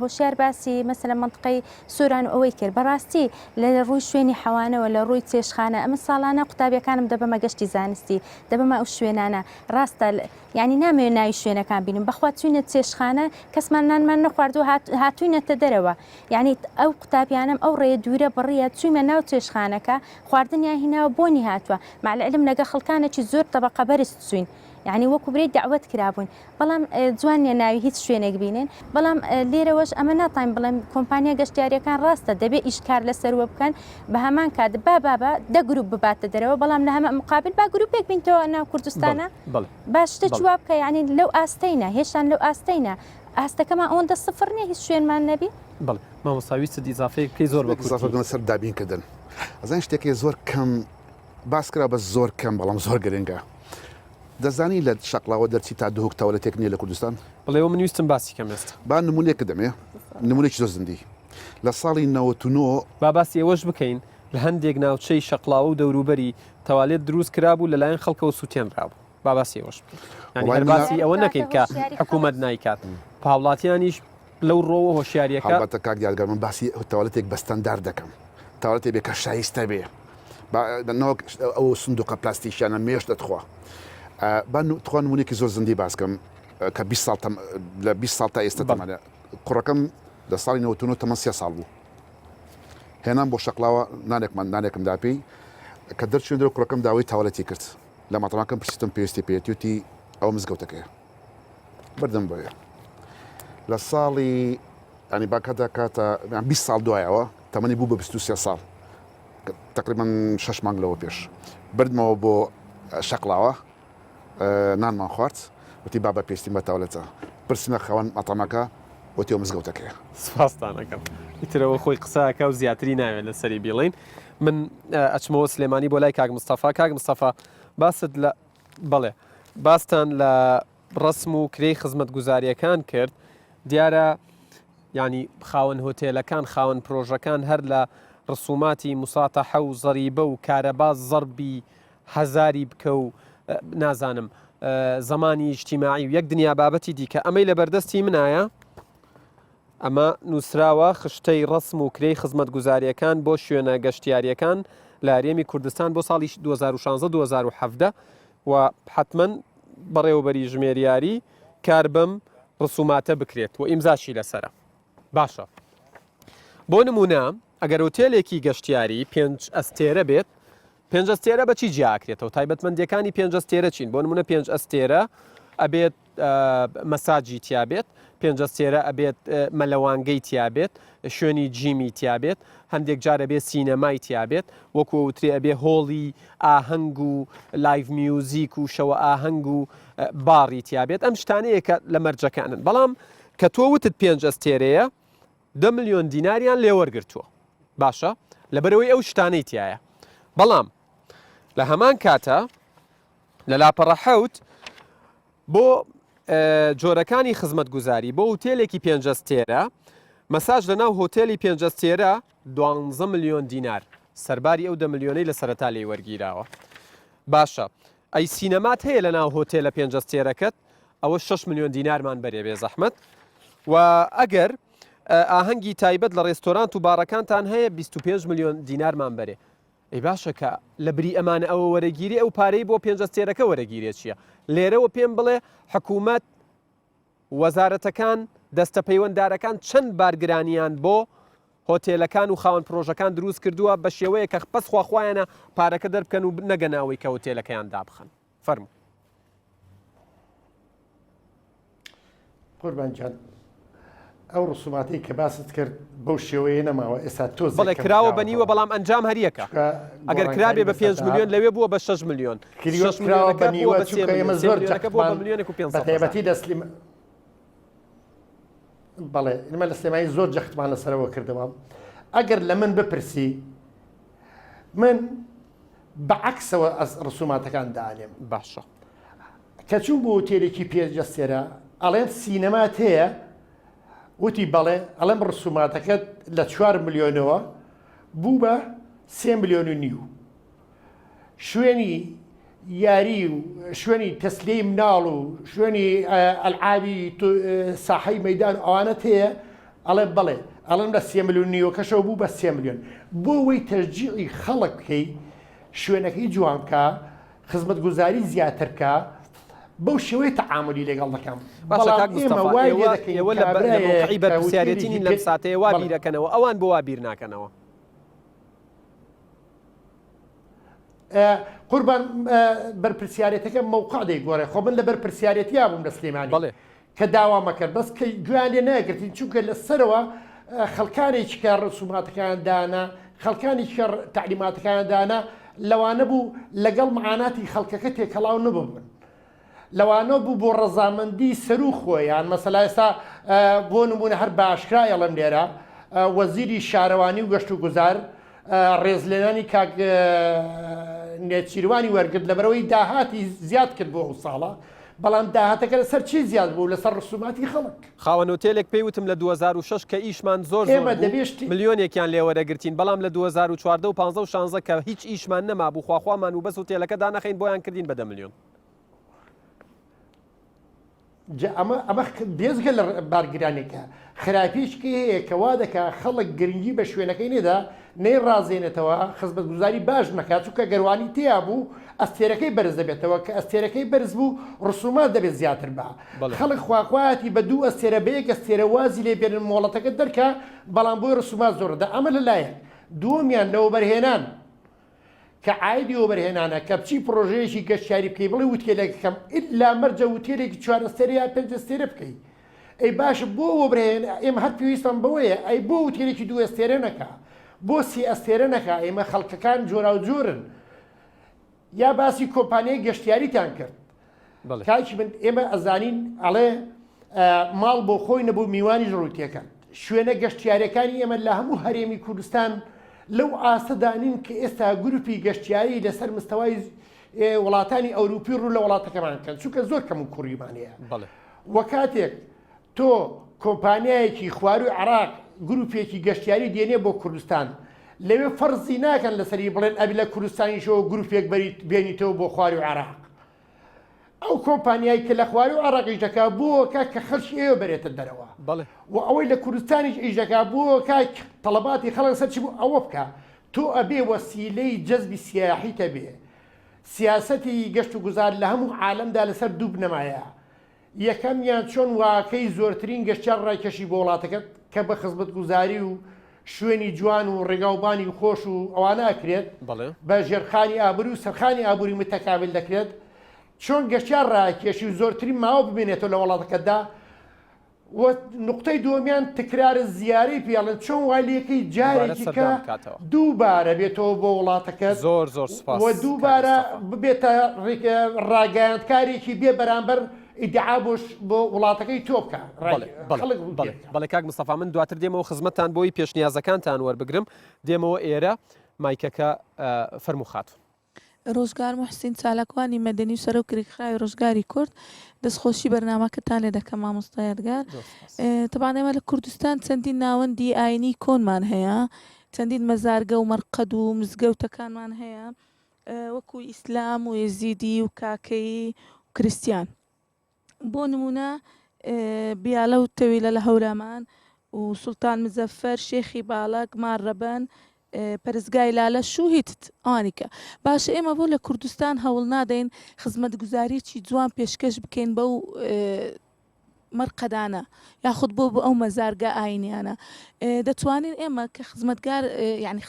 هۆشیار باسی مەسەلە منطقەی سۆران و ئەوەی کرد بەڕاستی لە ڕووی شوێنی حەوانەوە لە ڕووی چێشخانە ئەمە ساڵانە قوتابیەکانم دەبەمە گەشتی زانستی دەبەمە ئەو شوێنانە ڕاستە ینی نامەوێت ناوی شوێنەکان بینم بەخوا چوینە چێشخانە کەسمان نانمان نەخواردو هاتوینەتە دەرەوە یعنی ئەو قوتابیانم ئەو ڕێ دوورە بڕیە چویمە ناو چێشخانەکە خواردنیان هیناوە بۆنی هاتووە معلەعلم لەگە خەڵکانێکی زۆر تەبەقە بەرز چوین یعنی وەکو برێ داوت کرابوون بەڵام جوانیە ناوی هیچ شوێنێک بینێن بەڵام لێرەوەش ئەمە ناتایم بڵێم کۆمپانیا گەشتیاریەکان ڕاستە دەبێت ئیشکار لەسەروە بکەن بە هەمان کات بابە دە گروپ بباتە دەرەوە بەڵام لە هەمە مقابل با گروپێک بینتەوە ناو کوردستانە باش شتە جووا بکە ینی لەو ئاستەینە هێشتان لەو ئاستەینە ئاستەکەمان ئەوەندە سفر نیە هیچ شوێنمان نەبی بڵێ مامۆستاوی چ دیزافەیە بکەی زۆر بەکوزافە سەر دابینکردن ئەزان شتێکی زۆر کەم باس کرا بە زۆر کەم بەڵام زۆر گرنگە دەزانی لە شەقلاوە دەرچی تا دووک تاوەلەتێک نییە لە کوردستان بڵێەوە منویستم باسی کەم ئێستا با نمونێک دەمێ نمونێکی زۆر زندی لە ساڵی 99 با باسی ئێوەش بکەین لە هەندێک ناوچەی شەقلاوە و دەوروبەری تەوالێت دروست کرابوو لەلایەن خەڵکەوە سووتێنرابوو با باسی ئێوەش بکەین باسی ئەوە نەکەین کە حکوومەت نایکات پاوڵاتیانیش لەو ڕۆوە هۆشیاریەکە هەڵبەتە کاک دیارگەر من باسی تاوەلەتێک بەستەندار دەکەم تاوەلەتێک بێ کە شایستە بێ ئەو سندوقە پلاستیکیانە مێش دەتخوا توان نمونێکی زۆر زندی باسکەم کە 20 لە 20 ساڵ تا ئێستا تەمانە کوڕەکەم لە ساڵی 99 تەمەن 3 ساڵ بوو هێنام بۆ شەقلاوە نانێکم داپی کە دەرچوێن درۆ کوڕەکەم داوای تاوەلەتی کرد لە ماتەماکەم پرسیتم پێویستی پێێتیوتی ئەو مزگەوتەکەیە بردم بۆیە لە ساڵی ئەنی باکەدا کاتە 20 ساڵ دوایەوە تەمەنی بوو بە 23 ساڵ تقریبان 6 مانگ لەوە پێش بردمەوە بۆ شەقلاوە نانمان خوارد وتی بابە پێستی بە تاولەتە پرسیمە خەوەن ماتەماکە وتی ئەو مزگەوتەکەیە سپاسدانەکەم ئیترەوە خۆی قسەکە و زیاتری ناوێت لە سەری بیڵین من ئەچمەوە سلێمانی بۆ لای کاک مستەفا باست لە بەڵێ باستان لە ڕسم و کرێی خزمەت گوزاریەکان کرد دیارە ینی خاوەن هۆتێلەکان خاوەن پرۆژەکان هەر لە ڕسوماتی موساتەحە و زەریبە و کارەباز زەربی هەزاری بکە و نازانم زمانی اجتیماعی و یەک دنیا بابەتی دیکە ئەمەی لە بەردەستی منایە ئەمە نووسراوە خشتەی ڕسم و کرێی خزمەت گوزاریەکان بۆ شوێنە گەشتیاریەکان لە هەرێمی کوردستان بۆ ساڵی 2016-2017 و حتمما بەڕێوەبەری ژمێریاری کار بەم ڕسوماتە بکرێت و ئیمزاشی لەسرە باشە بۆ نمونە ئەگەر ئۆتێلێکی گەشتیاری 5 ئەستێرە بێت 5 ئەستێرە بەچی جیاکرێتەوە تایبەتمەندیەکانی 5 ئەستێرە چین بۆ نمونە 5 ئەستێرە ئەبێت مەساجی تیابێت 5 ئەستێرە ئەبێت مەلەوانگەی تیابێت شوێنی جیمی تیابێت هەندێک جارە بێت سینەمای تیابێت وەکو وترێ ئەبێ هۆڵی ئاهەنگ و لایڤ میوزیک و شەوە ئاهەنگ و باڕی تیابێت ئەم شتانەیە کە لە مەرجەکانن بەڵام کە تۆ وتت 5 ئەستێرەیە 10 ملیۆن دیناریان لێوەرگرتووە باشە لەبەرەوەی ئەو شتانەی تایە بەڵام لە هەمان کاتە لە لاپەڕە حەوت بۆ جۆرەکانی خزمەت گوزاری بۆ هۆتێلێکی 5 ئەستێرە مەساج لە ناو هۆتێلی 5 ئەستێرە 12 ملیۆن دینار سەرباری ئەو 10 ملیۆنەی لە سەرەتا لێ وەرگیراوە باشە ئەی سینەمات هەیە لە ناو هۆتێلە 5 ئەستێرەکەت ئەوە 6 ملیۆن دینارمان بەرێ بێ زەحمەت و ئەگەر ئاهەنگی تایبەت لە ڕێستۆرانت و باڕەکانتان هەیە 25 ملیۆن دینارمان بەرێ ئەی باشە کە لە بری ئەمانە ئەوە وەرەگیری ئەو پارەی بۆ 5 ئەستێرەکە وەرەگیرێت چییە لێرەوە پێم بڵێ حکوومەت وەزارەتەکان دەستە پەیوەنددارەکان چەند بارگرانیان بۆ هۆتێلەکان و خاوەن پرۆژەکان دروست کردووە بە شێوەیە کە پەس خواخوایانە پارەکە دەربکەن و نەگەناوی کە هۆتێلەکەیان دابخەن فەرموو قوربانجان ئەو ڕسوماتی کە باست کرد بەو شێوەیە نەماوە ئێستا تۆ بڵێ کراوە بەنیوە بەڵام ئەنجام هەریەکە ئەگەر کرابێ بە 5 ملیۆن لەوێ بووە بە 6 ملیۆن بەتایبەتی دەسلیم بەڵێ ئمە لە سلێمانی زۆر جەختمان لەسەرەوە کردەوە ئەگەر لە من بپرسی من بەعکسەوە ئەس ڕسوماتەکان دانێم باشە کە چوون بۆ هۆتێلێکی 5 ئەستێرە ئەڵێن سینەمات هەیە وتی بەڵێ ئەڵەم ڕسوماتەکەت لە 4 ملیۆنەوە بوو بە 3 ملیۆن و نیو. شوێنی یاری و شوێنی تەسلەی مناڵ و شوێنی ئەلعابی ساحەی مەیدان ئەوانەت هەیە ئەڵێ بڵێ ئەڵم لە 3 ملیۆن نیوەکەشەوە بوو بە 3 ملیۆن بۆ وەی تەرجیعی خەڵک بکەی شوێنەکەی جوان بکە خزمەت گوزاری زیاتر بکە بەو شێوەی تەعاملی لەگەڵ دەکەم. ئێوە لە موقعی بەرپرسیارەتینی لەم ساتەیە وا بیرەکەنەوە ئەوان بۆ وا بیر ناکەنەوە. قوربان بەرپرسیارەتەکە مووقع دەیگۆڕێ خۆ من لە بەرپرسیارەتیا بووم لە سلێمانی کە داوا مەکرد بەس کە گویان لێ ناگرتین چونکە لەسەرەوە خەڵکانێکی کە ڕسوماتەکان دانا خەڵکانی کە تعلیماتەکان دانا لەوانە بوو لەگەڵ معاناتی خەڵکەکە تێکەڵاو نەبوون. لەوانە بوو بۆ ڕەزامەندی سەر و خۆیان مەسەلا ئێستا بۆ نمونە هەر باشکرایە لەم لێرە وەزیری شارەوانی و گەشت و گوزار ڕێزلێنانی کاک نێچیروانی وەرگرت لەبەرەوەی داهاتی زیاد کرد بۆ ئەو ساڵە بەڵام داهاتەکە لەسەر چی زیاد بوو لەسەر ڕسوماتی خەڵک. خاوەن ئۆتێلێک پێی وتم لە 2006 کە ئیشمان زۆر ملیۆنێکیان لێوەرەگرتین بەڵام لە 2014 و 15 و 16 کە هیچ ئیشمان نەما بوو خواخوامان و بەس ئۆتێلەکە دانەخین بۆیان کردین بە 10 ملیۆن. ئەمە بێزگە لە بارگرانێکە خراپیشکی هەیە کەوا دەکە خەڵک گرنگی بە شوێنەکەی نێدا نەی ڕازێنێتەوە خزمەت گوزاری باش نەکات چونکە گەروانی تیا بوو ئەستێرەکەی بەرز دەبێتەوە کە ئەستێرەکەی بەرز بوو ڕسومات دەبێت زیاتر بە خەڵک خواخواتی بە دوو ئەستێرە بەیەک ئەستێرە وازی لێ بێنن مۆڵەتەکە دەرکە بەڵام بۆی ڕسومات زۆردا ئەمە لەلایەن دووەمیان لەوە بەرهێنان کە عایدی وەبەرهێنانە کە بچی پرۆژەیەکی گەشتیاری بکەی بڵێ وتێلێکەکەم ئللا مەرجە وتێلێکی 4 ئەستێرە یا 5 ئەستێرە بکەی ئەی باش بۆ وەبرهێن ئێمە هەر پێویستم بەوەیە ئەی بۆ وتێلێکی 2 ئەستێرە نەکە بۆ 3 ئەستێرە نەکە ئێمە خەڵکەکان جۆرا و جۆرن یا باسی کۆمپانیای گەشتیاریتان کرد کاکی من ئێمە ئەزانین ئەڵێ ماڵ بۆ خۆی نەبوو میوانی ژڕوتیەکان شوێنە گەشتیارەکانی ئێمە لە هەموو هەرێمی کوردستان لەو ئاستەدانین کە ئێستا گروپی گەشتیاری لەسەر مستەوای وڵاتانی ئەوروپی ڕوو لە وڵاتەکەمان کەن چونکە زۆر کەم و کوڕیمانەیە وە کاتێک تۆ کۆمپانیایەکی خواروی عراق گروپێکی گەشتیاری دێنێ بۆ کوردستان لەوێ فەرزی ناکەن لەسەری بڵێن ئەبی لە کوردستانیشەوە گروپێک بێنیتەوە بۆ خواروی عراق ئەو کۆمپانیایی کە لە خواروی عراقیش دەکا بۆ کە خەرشی ئێوە بەرێتە دەرەوە و ئەوەی لە کوردستانیش ئیش دەکا بۆ کاک تەڵەباتی خەڵک سەرچی بوو ئەوە بکە تۆ ئەبێ وەسیلەی جەزبی سیاحیتە بێ سیاسەتی گەشت و گوزار لە هەموو عالەمدا لەسەر دوو بنەمایە یەکەمیان چۆن واکەی زۆرترین گەشتیار ڕایکەشی بۆ وڵاتەکەت کە بە خزمەت گوزاری و شوێنی جوان و ڕێگاوبانی خۆش و ئەوانە ئەکرێت بە ژێرخانی ئابووری و سەرخانی ئابووری متەکامل دەکرێت چۆن گەشتیار ڕاکێشی و زۆرترین ماوە ببینێتەوە لە وڵاتەکەتدا نقطەی دووەمیان تکرار زیارەی پێڵێن چۆن والیەکەی جارێکی کە دووبارە بێتەوە بۆ وڵاتەکەت زۆر زۆر و دووبارە ببێتە ڕاگەیاندکارێکی بێ بەرامبەر ئیدعا بۆ وڵاتەکەی تۆ بکە بەڵێ کاک مستەفا من دواتر دێمەوە خزمەتتان بۆی پێشنیازەکانتان وەربگرم دێمەوە ئێرە مایکەکە فەرموو خاتون. ڕۆژگار محسین چالاکوانی مەدەنی و سەرۆ کریکخراوی ڕۆژگاری کورد دەستخۆشی بەرنامەکەتان لێ دەکەم مامۆستا یادگار. تەبان ئێمە لە کوردستان چەندین ناوەندی ئاینی کۆنمان هەیە چەندین مەزارگە و مەرقەد و مزگەوتەکانمان هەیە وەکو ئیسلام و یزیدی و کاکەی و کریسیان. بۆ نمونە بیالە و تەویلە لە هەورامان و سوڵتان مزەفەر شێخی باڵک مارڕەبەن پەرزگای لالە شوهیت ئەوانیکە باشە ئێمە بۆ لە کوردستان هەوڵ نادەین خزمەت گوزاریی جوان پێشکەش بکەین بەو مەرقەدانە یاخود بۆ ئەو مەزارگە ئاینیانە دەتوانین ئێمە کە خزمەتگار یعنی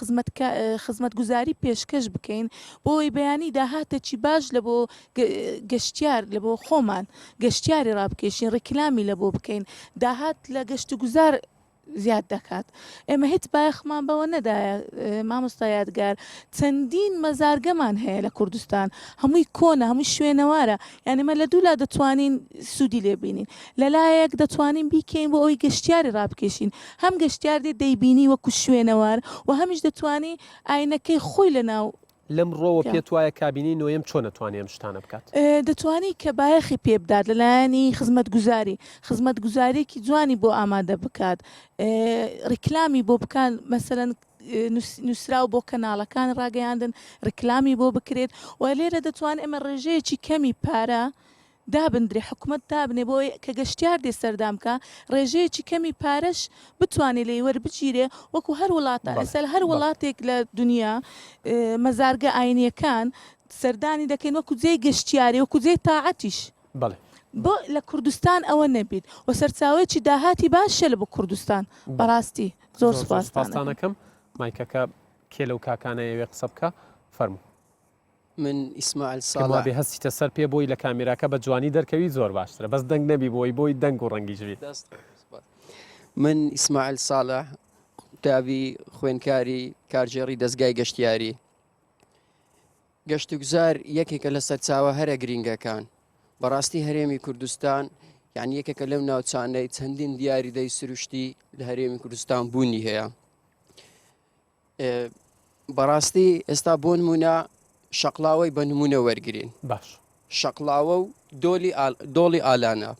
خزمەت گوزاری پێشکەش بکەین بۆی بەیانی داهاتێکی باش لە بۆ گەشتیار لە بۆ خۆمان گەشتیاری ڕابکێشین ڕێکلامی لە بۆ بکەین داهات لە گەشت و گوزار زیاد دەکات ئێمە هیچ بایەخمان بەوە نەدایە مامۆستا یادگار چەندین مەزارگەمان هەیە لە کوردستان هەمووی کۆنە هەمووی شوێنەوارە یعنی مە لە دوولا دەتوانین سوودی لێبینین لەلایەک دەتوانین بیکەین بۆ ئەوی گەشتیاری ڕابکێشین هەم گەشتیار دێ دەیبینی وەکو شوێنەوار و هەمیش دەتوانی ئاینەکەی خۆی لە ناو لەم ڕۆوە پێت وایە کابینەی نوێم چۆن نەتوانێ ئەم شتانە بکات دەتوانی کە بایەخی پێ بدات لەلایەنی خزمەت گوزارێکی جوانی بۆ ئامادە بکات ڕیکلامی بۆ بکات مەسەرەن نووسرا و بۆ کەناڵەکان ڕاگەیاندن ڕیکلامی بۆ بکرێت و لێرە دەتوان ئەمە ڕێژەیەکی کەمی پارە دابدرێ حکوومەت دابنێ بۆ کە گەشتیار دێ سەردامکە ڕێژەیەکی کەمی پارەش بتوانێت لێ وەربگیرێ وەکو هەر وڵاتە ئەسەر هەر وڵاتێک لە دنیا مەزارگە ئاینیەکان سەردانی دەکەین وەکو جێی گەشتیاری وەکو جێی تاعەتیش بۆ لە کوردستان ئەوە نەبیت و سەرچاوێکی داهاتی باشە لە بۆ کوردستان بەڕاستی زۆر سپاسانەکەم مایکەکە کێ لەو کاکانەیەوێ قسە بکە فەرموو من ئیسماعیل ساڵح بێ هەستیتە سەر پێ بۆی لە کامێراکە بە جوانی دەرکەوی زۆر باشترە بەس دەنگ نەبی بۆی دەنگ و ڕەنگیژوی من ئیسماعیل ساڵح قوتابی خوێندکاری کارژێڕی دەستگای گەشتیاری گەشتوگوزار یەکێکە لە سەرچاوە هەرە گرینگەکان بەڕاستی هەرێمی کوردستان یعنی یەکێکە لەو ناوچانەی چەندین دیاریدەی سروشتی لە هەرێمی کوردستان بوونی هەیە بەڕاستی ئێستا بۆ نمونە شەقڵاوەی بە نمونە وەرگرین باش شەقڵاوە و دۆڵی ئالانە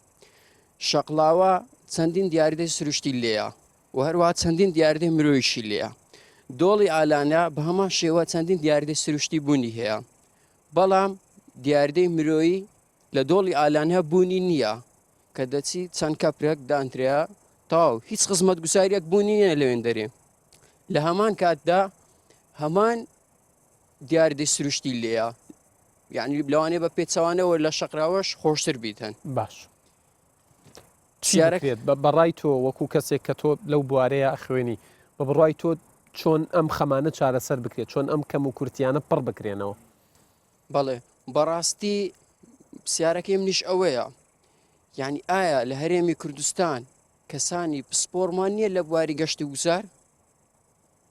شەقڵاوە چەندین دیاریدەی سروشتی لێیە و هەروە چەندین دیاریدەی مرۆیشی لێیە دۆڵی ئالانە بە هەمان شێوە چەندین دیاریدەی سروشتی بوونی هەیە بەڵام دیاریدەی مرۆیی لە دۆڵی ئالانە بوونی نییە کە دەچی چەند کەپرێک دانترەیە تاو هیچ خزمەت گوزاریەک بوونی نیە لەوێن دەرێ لە هەمان کاتدا هەمان دیاریدەی سروشتی لێیە یعنی لەوانەیە بە پێچەوانەوە لە شەقراوەش خۆشتر بیتن باش چیارەکرێت بەڕای تۆ وەکو کەسێک کە تۆ لەو بوارەیە خوێنی بە بڕای تۆ چۆن ئەم خەمانە چارەسەر بکرێت چۆن ئەم کەم و کورتیانە پڕ بکرێنەوە بەڵێ بەڕاستی پرسیارەکەی منیش ئەوەیە یعنی ئایا لە هەرێمی کوردستان کەسانی پسپۆرمان نییە لە بواری گەشت و گوزار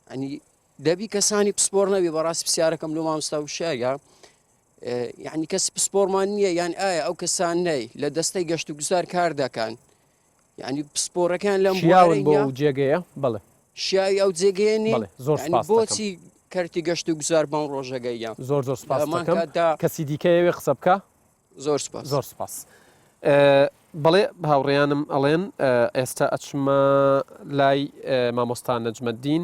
ئەنی دەبی کەسانی پسپۆر نەبی بەڕاستی پرسیارەکەم لە مامۆستا وشارە یعنی کەسی پسپۆرمان نییە یان ئایا ئەو کەسان نەی لە دەستەی گەشت و گوزار کار دەکەن یعنی پسپۆرەکان لەم بۆ جێگەیە بڵێ شیاوی ئەو جێگەیەنی زۆر بۆچی کەرتی گەشت و گوزار بەم ڕۆژەگەیە زۆر سپاسەکەم کەسی دیکەیەوێ قسە بکە زۆر سپاس بەڵێ هاوڕێیانم ئەڵێن ئێستا ئەچمە لای مامۆستا نەجمەدین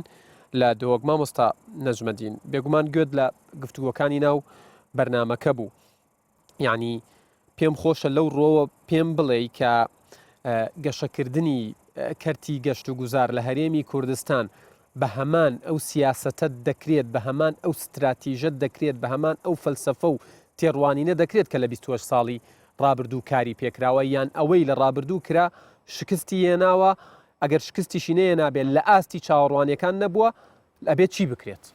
لە دۆک مامۆستا نەجمەدین بێگومان گوێت لە گفتوگۆکانی ناو بەرنامەکە بوو یعنی پێم خۆشە لەو ڕۆوە پێم بڵێ کە گەشەکردنی کەرتی گەشت و گوزار لە هەرێمی کوردستان بە هەمان ئەو سیاسەتە دەکرێت بە هەمان ئەو ستراتیژەت دەکرێت بە هەمان ئو فەلسەفە و تێڕوانینە دەکرێت کە لە 28 ساڵی ڕابردوو کاری پێکراوە یان ئەوەی لە ڕابردوو کرا شکستی هێناوە ئەگەر شکستیشی نەیە نابێت لە ئاستی چاوەڕوانیەکان نەبووە ئەبێت چی بکرێت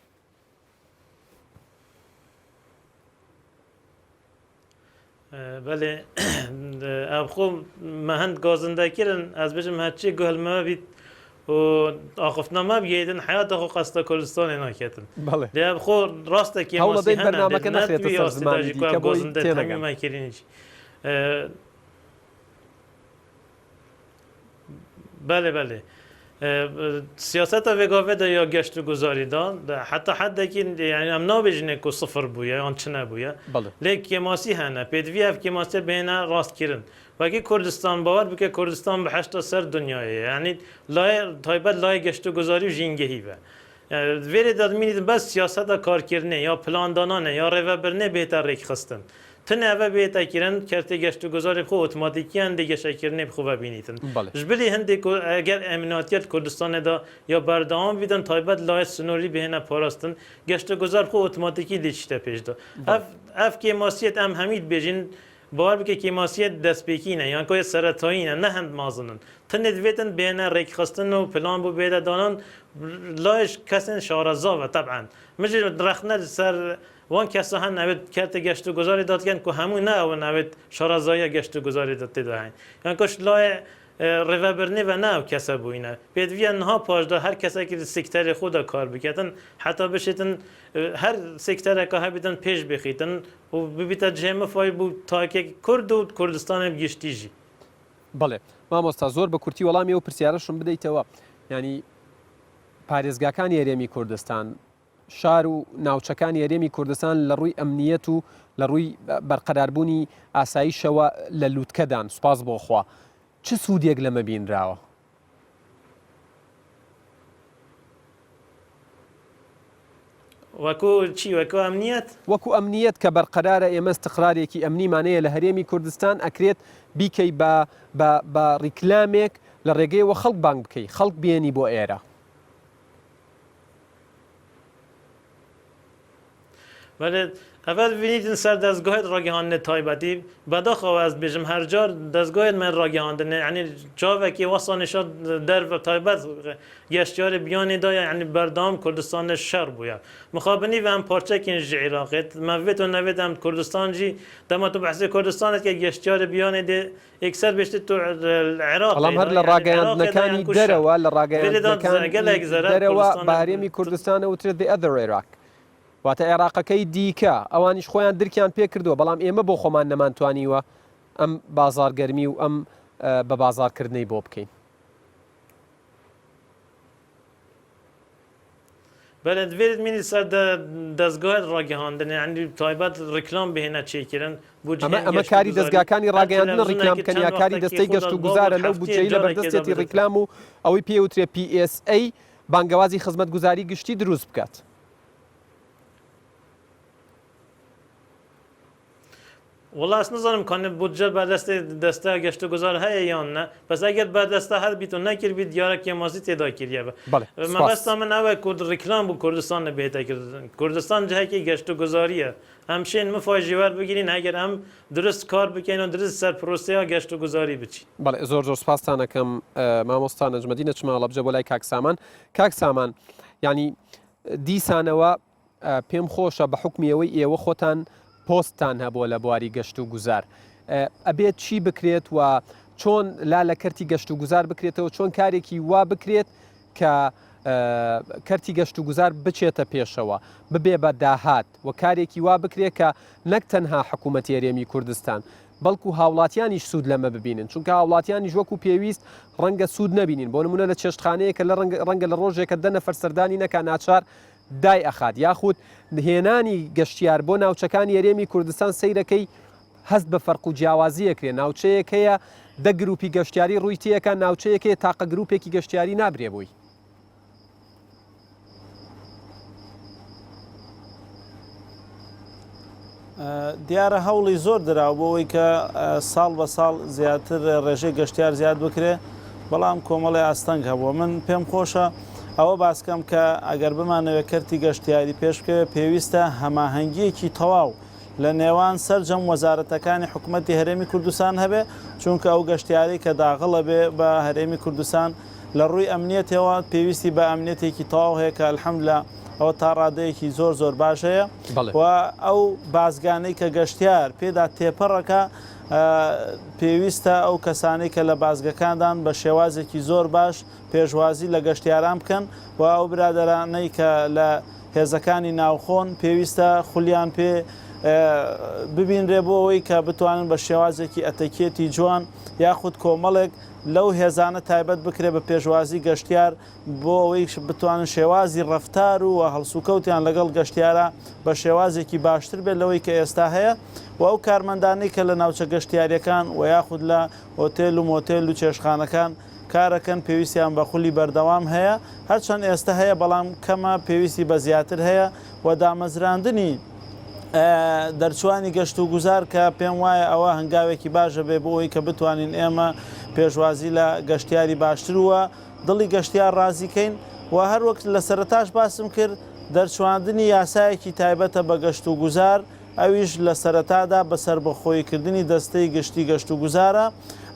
بەێ ئەخۆ مەهند گازندەکردن ئەس بژم هەرچی گوهلمەوە بیت و ئاخفتنامە بگەیدن حیات خۆ قەستە کوردستانی ناکێتن لێ خۆ ڕاستێکی گازندەکردنیش بله سیاستا وگاوه یا گشت و گذاری دان حتی حدێکی یعنی ئەم نابێژنێ و سفر بووە یان چ نەبووە لێ کێماسی هەنە پێدوی ئەف کێماسیە بێنە ڕاستکردن وەکی کوردستان باوەڕ بکە کوردستان بە هەشتا سەر دنیاە یعنی لای تایبەت لای گەشت و گذاری و ژینگەهی بە وێرێ دەمینیت بەس سیاسەتە کارکردنێ یا پلاندانانە یا ڕێڤەبرنێ بێتە ڕێکخستن تنەوە بێتەکردن کەرتی گەشت و گۆزاری خۆ ئۆتۆماتیکیان دیگەشەکردنی بخۆ بینیتن ژبلی هەندێک ئەگەر ئەمناتیت کوردستانێدا یا بەردەوام بیدن تایبەت لای سنووری بهێنە پاراستن گەشت و گۆزار خۆ ئۆتۆماتیکی دیچتە پێشدا ئەف کێماسیەت ئەم هەمید بێژین باوەڕ بکە کێماسیەت دەستپێکینە یان کۆیە سەرەتاییە نە هەند مازنن تنێت بێتن بێنە ڕێکخستن و پلان بوو بێدە دانان لایش کەسن شارەزاوە طبعاً مژ درەخنە سەر وان کەسە هەن ناوێت کارتە گەشت و گۆزاری دادکەن کو هەموو ناوە ناوێت شارەزاییە گەشت و گۆزاری تێداهین یان کۆش لای ڕێڤەبرنێ بە ناو کەسە بووینە پێدویە نها پاشدا هەر کەسێکی سێکتەری خۆدا کار بکەتن حتا بشێتن هەر سێکتەرێکە هەبیتن پێش بخیتن و ببیتە جێمە فای بوو تاکێک کورد و کوردستانی گشتیژی بەڵێ مامۆستا زۆر بە کورتی وەڵامی و پرسیارەشم بدەیتەوە ینی پارێزگاکانی هەرێمی کوردستان شار و ناوچەکانی هەرێمی کوردستان لە ڕووی ئەمنیەت و لە ڕووی بەرقەراربوونی ئاساییشەوە لە لووتکەدان سوپاس بۆ خوا چ سوودێک لەمە بینراوە؟ وەکو ئەمنیەت وەکو ئەمنیەت کە بەرقەرارە ئێمە استقرارێکی ئەمنیمانەیە لە هەرێمی کوردستان ئەکرێت بیکەی بە ڕیکلامێک لە ڕێگەیەوە خەڵک بانگ بکەی خەڵک بێنی بۆ ئێرە. ئەڤەت بینیتن سەر دەستگاهت ڕاگەهاندنە تایبەتی بەداخەوە ئەس بێژم هەرجار دەستگاهت من ڕاگەهاندنە ینی چاوێکی وەسانیشە دەربە تایبەت گەشتیاری بیانێدایە ینی بەردام کوردستانە شەر بووە مخابنی و ئەم پارچەکین ژ عێراقێت مەڤێت و نەوێت ئەم کوردستانجی دەما تو بەحسی کوردستانت کە گەشتیاری بیانێدێ ئێکسەر بێشتی تو عێراق بەڵام هەر لە ڕاگەیاندنەکانی دەرەوە لە ڕاگەیاندنەکەەوە بەهرێمی کوردستانە وترێت the other Iraq واتە عێراقەکەی دیکە ئەوانیش خۆیان درکیان پێ کردووە بەڵام ئێمە بۆ خۆمان نەمانتوانیوە ئەم بازارگەرمی و ئەم بە بازارکردنەی بۆ بکەین. بەێ دوێت مینی سەر دەستگاهت ڕاگەهاندنە ینی تایبەت ڕیکلام بهێنە چێکردن ئەمە کاری دەستگاکانی ڕاگەیاندنە ڕیکلامکەن یا کاری دەستەی گەشت و گوزارە لەو بودجەی لە بەردەستێتی ڕیکلام و ئەوەی پێوترێ PSA بانگەوازی خزمەت گوزاری گشتی دروست بکات. وڵاس نزانم کانێ بودجە بەردەستی دەستا گەشت و گوزار هەیە یان نە بەس ئەگەر بەردەستا هەر بیت و نەکردبی دیارەکی مازی تێدا کردە بە مەبەستا من ئەوە کورد ڕیکلام بوو کوردستان لە بێتەکردن کوردستان جەهەکی گەشت و گوزاریە ئەمشێن مفاژیوار بگیرین ئەگەر ئەم درست کار بکەین و درست سەر پرۆسەیە گەشت و گوزاری بچین. بەڵێ زۆر سوپاسان دەکەم مامۆستا نەجمەدینە چماڵە بجە بۆ لای کاکسامان ینی دیسانەوە پێم خۆشە بە حکمیەوەی ئێوە خۆتان پۆستان هەبووە لە بواری گەشت و گوزار ئەبێت چی بکرێت و چۆن لا لە کەرتی گەشت و گوزار بکرێتەوە چۆن کارێکی وا بکرێت کە کەرتی گەشت و گوزار بچێتە پێشەوە ببێ بە داهات و کارێکی وا بکرێت کە نەک تەنها حکوومەتی هەرێمی کوردستان بەڵکو هاوڵاتیانیش سوود لەمە ببینن چونکە هاوڵاتیانی وەکو پێویست ڕەنگە سوود نەبینین بۆ نمونە لە چێشتخانەیە کە لە ڕەنگە لە ڕۆژێکە دەنە فەرسەردانی نەکە ناچار دای ئەخات یاخود هێنانی گەشتیار بۆ ناوچەکانی هەرێمی کوردستان سەیرەکەی هەست بە فەرق و جیاوازیەکرێ ناوچەیەکەیە دە گروپی گەشتیاری ڕووی تیەکە ناوچەیەکەیە تاقە گروپێکی گەشتیاری نابرێ بووی. دیارە هەوڵی زۆر دراوە بۆەوەی کە ساڵ بە ساڵ زیاتر ڕێژەی گەشتیار زیاد بکرێ بەڵام کۆمەڵی ئاستەنگ هەبووە من پێم خۆشە ئەوە باسکەم کە ئەگەر بمانەوە کەرتی گەشتیاری پێشکەوە پێویستە هەماهەنگیەکی تەواو لە نێوان سەررجەم وەزارەتەکانی حکوومەتتی هەرێمی کوردستان هەبێ چونکە ئەو گەشتیاری کە داغڵە بێ بە هەرێمی کوردستان لە ڕووی ئەمنیەتەوە پێویستی بە ئەمنیەتێکی تەواو هەیە کە الحەمدلە ئەوە تا ڕادەیەکی زۆر باش هەیە و ئەو بازگانەی کە گەشتیار پێدا تێپەڕەکە پێویستە ئەو کەسانی کە لە بازگەکاندان بە شێوازێکی زۆر باش پێشوازی لە گەشتیاران بکەن و ئەو برادەرانەی کە لە هێزەکانی ناوخۆن پێویستە خولیان پێ ببینرێ بۆ ئەوەی کە بتوانن بە شێوازێکی ئەتەکێتی جوان یاخود کۆمەڵێک لەو هێزانە تایبەت بکرێ بە پێشوازی گەشتیار بۆ ئەوەی بتوانن شێوازی ڕەفتار و هەڵسوکەوتیان لەگەڵ گەشتیارە بە شێوازێکی باشتر بێت لەوەی کە ئێستا هەیە و ئەو کارمەندانەی کە لە ناوچە گەشتیاریەکان و یاخود لە ئۆتێل و مۆتێل و چێشخانەکان کارەکەن پێویستیان بە خولی بەردەوام هەیە هەرچەند ئێستا هەیە بەڵام کەمە پێویستی بە زیاتر هەیە و دامەزراندنی دەرچوانی گەشت و گوزار کە پێم وایە ئەوە هەنگاوێکی باشە بێ بۆ ئەوی کە بتوانین ئێمە پێشوازی لە گەشتیاری باشتر وە دڵی گەشتیار ڕازیکەین و هەر وەک لە سەرەتاش باسم کرد دەرچواندنی یاسایەکی تایبەتە بە گەشت و گوزار ئەویش لە سەرەتادا بەسەر بەخۆیکردنی دەستەی گشتی گەشت و گوزارە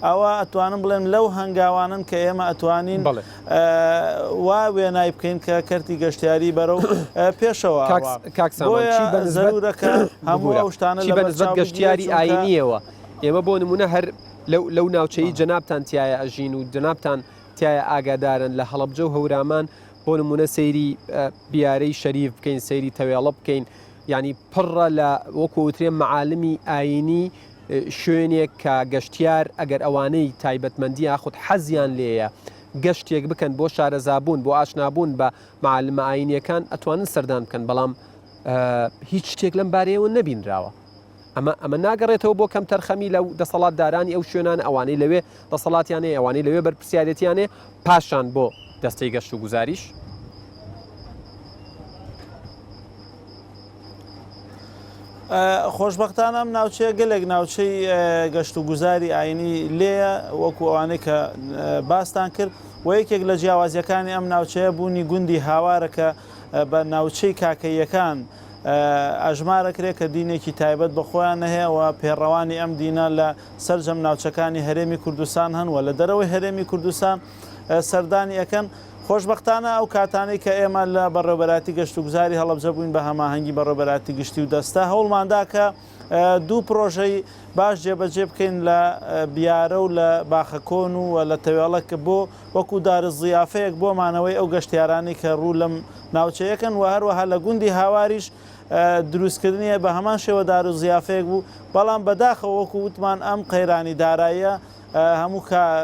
ئەوە ئەتوانم بڵێم لەو هەنگاوانن کە ئێمە ئەتوانین وا وێنای بکەین کە کەرتی گەشتیاری بەرەو پێشەوە زەرورەکە هەموو ئەو شتانە بەنسبەت گەشتیاری ئاینیەوە ئێمە بۆ نمونە هەر لەو ناوچەی جەنابتان تایە ئەژین و جەنابتان تایە ئاگادارن لە هەڵەبجە و هەورامان بۆ نمونە سەیری بیارەی شەریف بکەین سەیری تەوێڵە بکەین ینی پڕە لە وەکووترێ مەعالمی ئاینی شوێنێک کە گەشتیار ئەگەر ئەوانەی تایبەتمەندی یاخود حەزیان لێیە گەشتێک بکەن بۆ شارەزابوون بۆ ئاشنابوون بە معالمە ئاینیەکان ئەتوانن سەردان بکەن بەڵام هیچ شتێک لەم بارەیەوە نەبینراوە ئەمە ناگەڕێتەوە بۆ کەم تەرخەمی لەو دەسەڵات دارانی ئەو شوێنان ئەوانەی لەوێ دەسەڵاتیانێ ئەوانەی لەوێ بەرپرسیارەتیانێ پاشان بۆ دەستەی گەشت و گوزاریش خۆشببختانە ئەم ناوچەیە گەلێک ناوچەی گەشت و گوزاری ئاینی لێە وەکو ئەوانەی کە باستان کرد و یەکێک لە جیاوازیەکانی ئەم ناوچەیە بوونی گوندی هاوارەکە بە ناوچەی کاکەیەکان ئەژمارەکرێت کە دینێکی تایبەت بە خۆیان نەهەیەەوە پێڕەوانی ئەم دینە لە سەررجەم ناوچەکانی هەرێمی کوردستان هەن و لە دەرەوەی هەرێمی کوردستان سەردانی ئەەکەن خۆشببختانە ئەو کاتانی کە ئێمە لە بەڕێوەبەراتی گەشت و گوزاری هەڵەبجە بووین بە هەماهەنگی بەڕێوەبەراتی گشتی و دەستا هەوڵماندا کە دوو پرۆژەی باش جێبەجێ بکەین لە بیارە و لە باخەکۆن و لە تەوێڵەکە بۆ وەکو دارزیافەیەک بۆمانەوەی ئەو گەشتیارانی کە ڕوو لەم ناوچەیەکەن و هەروەها لە گوندی هاواریش دروستکردنیە بە هەمان شێوە دارزیافەیەک بوو بەڵام بەداخەوە وەکو وتمان ئەم قەیرانی داراییە هەموو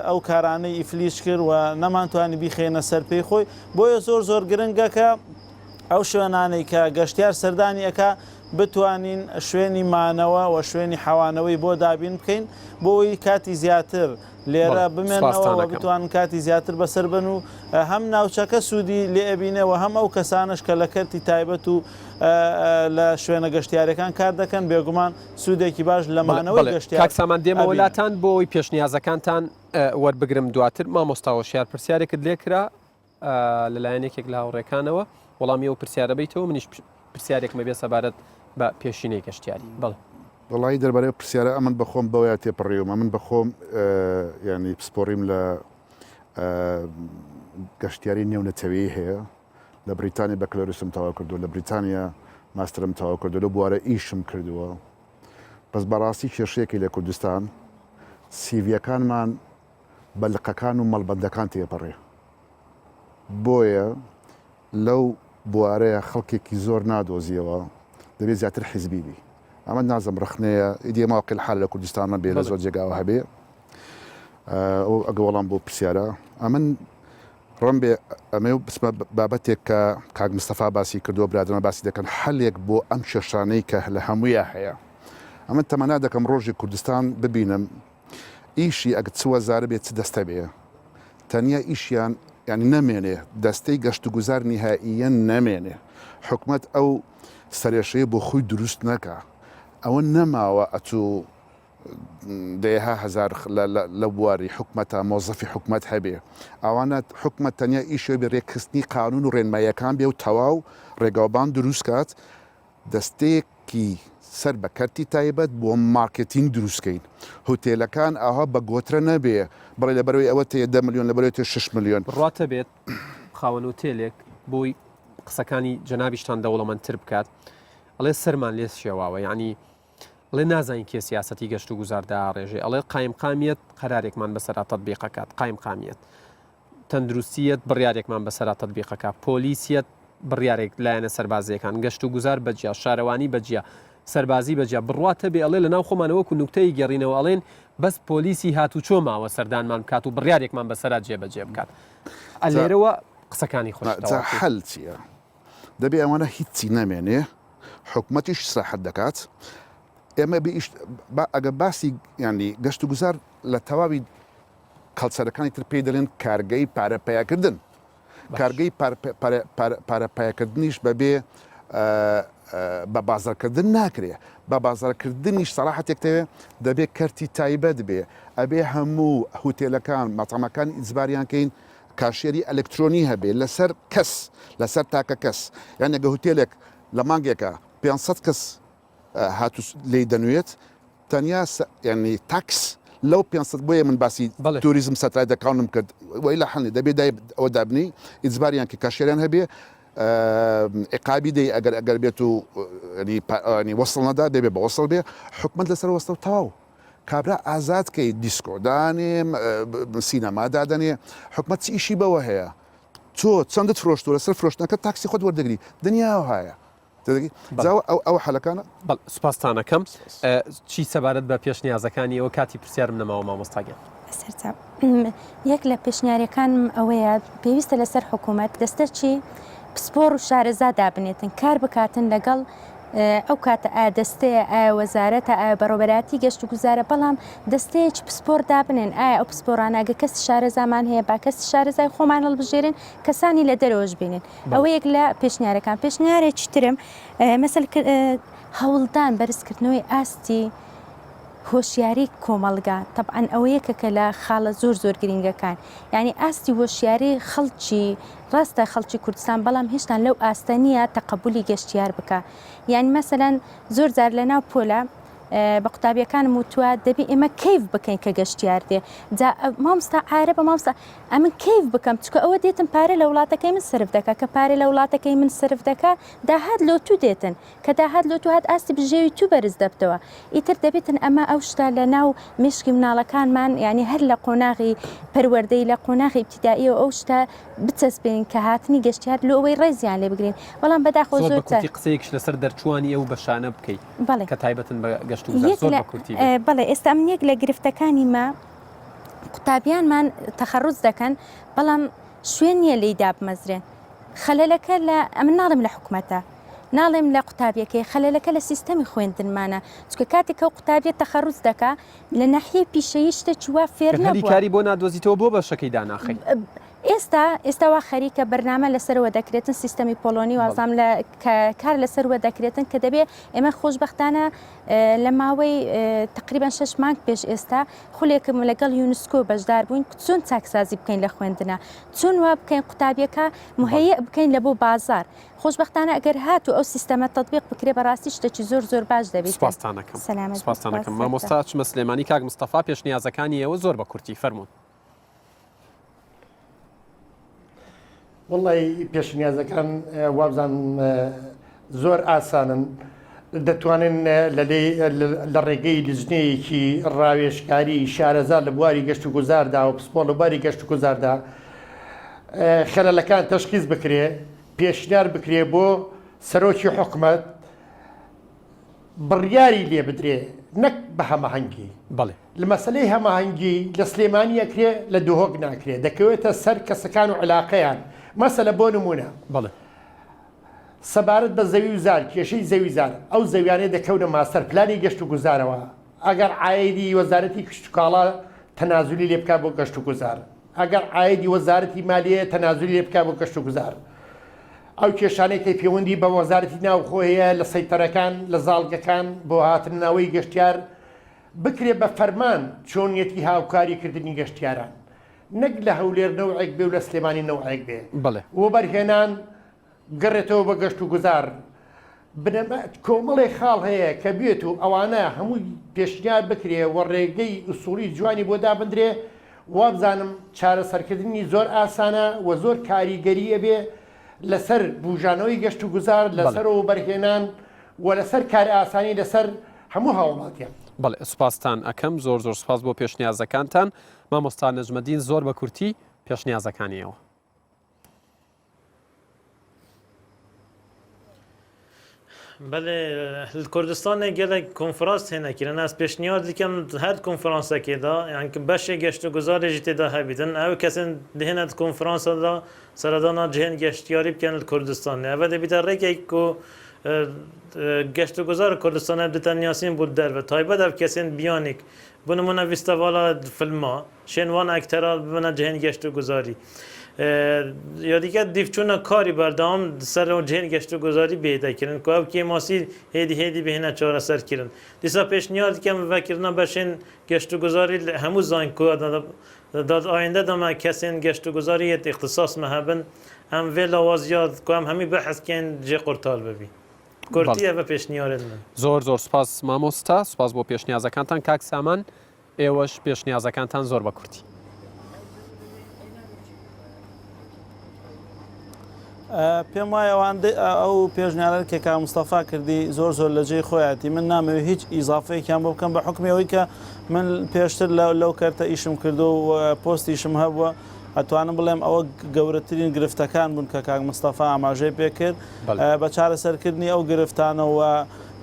ئەو کارانەی ئیفلیش کرد و نەمانتوانی بیخێنە سەر پێی خۆی بۆیە زۆر گرنگە کە ئەو شوێنانەی کە گەشتیار سەردانی ئەکا بتوانین شوێنی مانەوە و شوێنی حەوانەوەی بۆ دابین بکەین بۆی کاتی زیاتر لێرە بمێنەوە بتوان کاتی زیاتر بەسەر بن و هەم ناوچەکە سوودی لێ ئەبینەوە هەم ئەو کەسانش کە لە کەرتی تایبەت و لە شوێنە گەشتیارەکان کار دەکەن بێگومان سوودێکی باش لەمانەوەی گەشتیار کاکسامان دێمەوەلاتان بۆی پێشنیازەکانتان وەربگرم دواتر مامۆستاوە شیار پرسیارێکت لێ کرا لەلایەنێکێک لە هاوڕێکانەوە وەڵامی ئەو پرسیارە بیتەوە منیش پرسیارێکمە بێ سەبارەت بە پێشینەی گەشتیاری بەڵێ وڵی دەربارەی پرسیارە ئەمن بەخۆم بەوەیە تێپەڕێوم من بەخۆم ینی پسپۆریم لە گەشتیاری نێونەتەوەی هەیە لە بریتانی بەکلۆریسم تەواو کردو لە بریتانیا ماسترم تەواو کردو لە بوارە ئیشم کردووە بەس بەڕاستی کێشەیەکی لە کوردستان سیڤیەکانمان بەلقەکان و مەڵبەندەکان تێپەڕێ بۆیە لەو بوارەیە خەڵکێکی زۆر نادۆزیەوە دەبێت زیاتر حیزبی بی ئەمە نازم ڕخنەیە ئیدی ماوەقی الحال لە کوردستانە بێ لە زۆر جێگاوە هەبێ ئەو ئەگە وەڵام بۆ پرسیارە ئەمن ڕم بێ ئەمە بسمە بابەتێک کە کاک مستەفا باسی کردووە برادرمە باسی دەکەن هەلێک بۆ ئەم کێشانەی کە لە هەموویە هەیە ئەمە تەمەنا دەکەم ڕۆژی کوردستان ببینم ئیشی ئەگە چوەزارە بێت چ دەستە بێ تەنیا ئیشیان ینی نەمێنێ دەستەی گەشت و گوزار نیهائیەن نەمێنێ حکومت ئەو سەرێشەیە بۆ خۆی دروست نەکە ئەوە نەماوە ئەچوو دەیها هزار لە بواری حکومەتە مۆزەفی حکومت هەبێ ئەوانە حکومت تەنیا ئیشێ بێ ڕێکخستنی قانون و ڕێنماییەکان بێ و تەواو ڕێگاوبان دروست کات دەستەیەکی سەر بە کەرتی تایبەت بۆ مارکتینگ دروستکەین هۆتێلەکان ئاها بە گۆترە نەبێ بڕێ لەبەرەوەی ئەوە تێ 10 ملیۆن لەبەرەوەی تێ 6 ملیۆن ڕاتە بێت خاوەن هۆتێلێک بۆی قسەکانی جەنابیشتان دەوڵەمەندتر بکات ئەڵێ سەرمان لێ شێواوە یعنی ئەڵێ نازانین کێ سیاسەتی گەشت و گوزاردا ڕێژێ ئەڵێ قایمقامیەت قەرارێکمان بەسەرا تەطبیقەکات قایمقامیەت تەندروستیەت بڕیارێکمان بەسەرا تەطبیقەکە پۆلیسیەت بڕیارێک لایەنە سەربازیەکان گەشت و گوزار بەجیا شارەوانی بەجیا سەربازی بەجیا بڕاتە بێ ئەڵێ لە ناو خۆمانەوەکو نوکتەی گەڕینەوە ئەڵێن بەس پۆلیسی هاتوچۆ ماوە سەردانمان بکات و بڕیارێکمان بەسەرا جێبەجێ بکات ئەلێرەوە قسەکانی خۆش حەل چییە دەبێ ئەوانە هیچی نەمێنێ حکومەتیش سراحەت دەکات ئێمە ئەگە باسی ینی گەشت و گوزار لە تەواوی کەڵچەرەکانی تر پێی دەڵێن کارگەی پارەپەیەکردن کارگەی پارەپەیەکردنیش بەبێ بە بازارکردن ناکرێ بە بازارکردنیش سەراحەتێکتەوێ دەبێت کەرتی تایبەت بێ ئەبێ هەموو هوتێلەکان مەتەمەکان ئیجباریان کەین کاشێری ئەلکترۆنی هەبێ لەسەر کەس لەسەر تاکە کەس یان ئەگە هوتێلێک لە مانگێکە 500 کەس هاتو لی دەنوێت تەنیا ینی تاکس لەو 500 بۆیە من باسی توریزم سەترای دەکاونم کرد وی لە حەڵی دەبێت ئەوە دابنی ئیجباریان کە کاشێریان هەبێ عقابی دەی ئەگەر بێت و وەسڵ نەدا دەبێت بە وەسڵ بێ حکومت لەسەر وەستە و تەواو کابرا ئازادکەی دیسکۆدانێ سینەمادادەنێ حکومت چی ئیشی بەوە هەیە تۆ چەندت فرۆشتوە لەسەر فرۆشتنەکە تاکسی خۆت وەردەگری دنیا هەیە ئەو حەلەکانە سوپاسانەکەم چی سەبارەت بە پێشنیازەکانی ئەوە کاتی پرسیارم نەماوە مامۆستاگەن سەرچاو یەک لە پێشنیاریەکانم ئەوەیە پێویستە لەسەر حکوومەت دەستەرچی پسپۆڕ و شارەزا دابنێتن کار بکاتن لەگەڵ ئەو کاتە ئایا دەستەیە ئایا وەزارەتە ئایا بەڕۆبەراتی گەشت و گوزارە بەڵام دەستەیەکی پسپۆر دابنێن ئایا ئەو پسپۆراناگە کەسی شارەزامان هەیە با کەسی شارەزای خۆمان هەڵبژێرن کەسانی لە دەرەوەش بینن ئەوە یەک لە پێشنیارەکان پێشنیارێکی ترم مەسەل هەوڵدان بەرزکردنەوەی ئاستی هۆشیاری کۆمەڵگا طبعاً ئەوە یەکەکە لە خاڵە زۆر گرنگەکان یعنی ئاستی هۆشیاری خەڵکی ڕاستە خەڵکی کوردستان بەڵام هێشتا لەو ئاستە نییە تەقەبولی گەشتیار بکە یعنی مەسەلەن زۆر جار لەناو پۆلە بە قوتابیەکانم وتووە دەبی ئێمە کەیف بکەین کە گەشتیار دێ مامۆستا عارە بە مامۆستا ئەمن کەیف بکەم چکە ئەوە دێتن پارە لە وڵاتەکەی من سرف دەکە کە پارە لە وڵاتەکەی من سرف دەکە داهات لۆ تو دێتن کە داهات لۆ تو هات ئاستی بژێوی تو بەرز دەبتەوە ئیتر دەبێتن ئەمە ئەو شتا لە ناو مشکی مناڵەکانمان ینی هەر لە قۆناغی پەروەردەی لە قۆناغی ابتیدائیەوە ئەو شتا بچەسبێن کە هاتنی گەشتیار لە ئەوەی ڕێزیان لێ بگرین بەڵام بەداخۆ زۆر قسەیەکش لەسەر دەرچوانی ئەو بەشانە بکەیت کە تایبەتن بە بەڵێ ئێستا من یەک لە گرفتەکانی ما قوتابیانمان تەخەڕوز دەکەن بەڵام شوێن نییە لێیدا بمەزرێن خەلەلەکە لە ئەمن ناڵێم لە حکوومەتە ناڵێم لە قوتابیەکەی خەلەلەکە لە سیستەمی خوێندنمانە چکە کاتێکە و قوتابیە تەخەڕوز دەکا لە ناحیە پیشەیی شتێکی وا فێر نەبووە کاری بۆ نادۆزیتەوە بۆ بەشەکەی داناخی ئێستاوا خەریکە بەرنامە لەسەرەوە دەکرێتن سیستەمی پۆلۆنی وازام لە کار لەسەرەوە دەکرێتن کە دەبێت ئێمە خۆشبەختانە لە ماوەی تقریبان 6 مانگ پێش ئێستا خولێکم لەگەڵ یونسکۆ بەشدار بووین چۆن چاکسازی بکەین لە خوێندنە چۆن وا بکەین قوتابیەکە مهەیە بکەین لە بۆ بازار خۆشبەختانە ئەگەر هاتو ئەو سیستەمە تطبیق بکرێ بەڕاستی شتێکی زۆر باش دەبێت سپاسانەکەم مامۆستا چمە سلێمانی کاک مستەفا پێشنیازەکانی ئێوە زۆر بە کورتی فەرموون وڵی پێشنیازەکان وابزان زۆر ئاسانن دەتوانن لە ڕێگەی لیژنەیەکی ڕاوێژکاری شارەزار لە بواری گەشت و گوزاردا و پسپۆڵ لە بواری گەشت و گوزاردا خەلەلەکان تەشخیص بکرێ پێشنیار بکرێ بۆ سەرۆکی حکومەت بڕیاری لێ بدرێ نەک بە هەماهەنگی لە مەسلەی هەماهەنگی لە سلێمانی ئەکرێ لە دوهۆک ناکرێ دەکەوێتە سەر کەسەکان و علاقەیان مەسەلە بۆ نمونە سەبارەت بە زەوی و زار کێشەی زەوی زار ئەو زەویانەی دەکەونە ماستەر پلانی گەشت و گوزارەوە ئەگەر ئایدی وەزارەتی کشتتوکاڵە تەنازولی لێ بکات بۆ گەشت و گوزار ئەگەر ئایدی وەزارەتی مالیە تەنازولی لێ بکات بۆ گەشت و گوزار ئەو کێشانێکی پەیوەندی بە وەزارەتی ناوخۆ هەیە لە سەیتەرەکان لە زاڵگەکان بۆ هاتننەوەی گەشتیار بکرێ بە فەرمان چۆنیەتی هاوکاریکردنی گەشتیاران نەک لە هەولێر نەوعێک بێ و لە سلێمانی نەوعێک بێ وە بەرهێنان گەڕێتەوە بە گەشت و گوزار کۆمەڵی خاڵ هەیە کە بێت و ئەوانە هەمووی پێشنیار بکرێ وە ڕێگەی ئوسوڵی جوانی بۆ دابدرێ وابزانم چارەسەرکردنی زۆر ئاسانە و زۆر کاریگەریە بێ لەسەر بوژانەوەی گەشت و گوزار لەسەرەوە بەرهێنان و لەسەر کاری ئاسانی لەسەر هەموو هاوڵاتیان بەڵێ سوپاسان ئەەکەم زۆر سوپاس بۆ پێشنیازەکانتان مامۆستا نەجمەدین زۆر بە کورتی پێشنیازەکانیەوە بله کردستان گله کنفرانس هنه کردن از پیشنهاد دیکم هر کنفرانس که دا یعنی که بشه گشت و گذار جیت دا هبیدن او کسی دهند کنفرانس دا سردانا جهان گشتیاری بکن کردستان نه و بیتر ریک کو گشت و گذار کردستان بدن نیاسین بود در و تایبه در کسی بیانیک بنمونه ویستوالا فیلما شنوان اکترال بنا جهان گشت و گذاری یا دیگه دیفچون کاری بردام سر جهان گشت و گذاری بیده کردن که که ماسی هدی بهینه چهار سر کردن دیسا پیشنهاد که وکرنا بشین گشت و گذاری همون زاین کو داد آینده دم کسین گشت و گذاری اختصاص مهبن هم ویلا وازیاد که همی بحث کن جه قرطال ببی کورتیه و پیشنهاد من زۆر سپاس مامۆستا سپاس بۆ پێشنیازەکانتان کاک سامان ئێوەش پێشنیازەکانتان زۆر بە کورتی پێم وایە ئەو پێشنیارە کە کا مستەفا کردی زۆر لە جێی خۆیاتی من نامەوێت هیچ ئیزافەیەکیان بۆ بکەم بە حکمەوەی کە من پێشتر لەو کەرتە ئیشم کردو و پۆستیشم هەبووە ئەتوانم بڵێم ئەوە گەورەترین گرفتەکان بوون کە کاک مستەفا ئاماژەی پێ کرد بە چارەسەرکردنی ئەو گرفتانەوە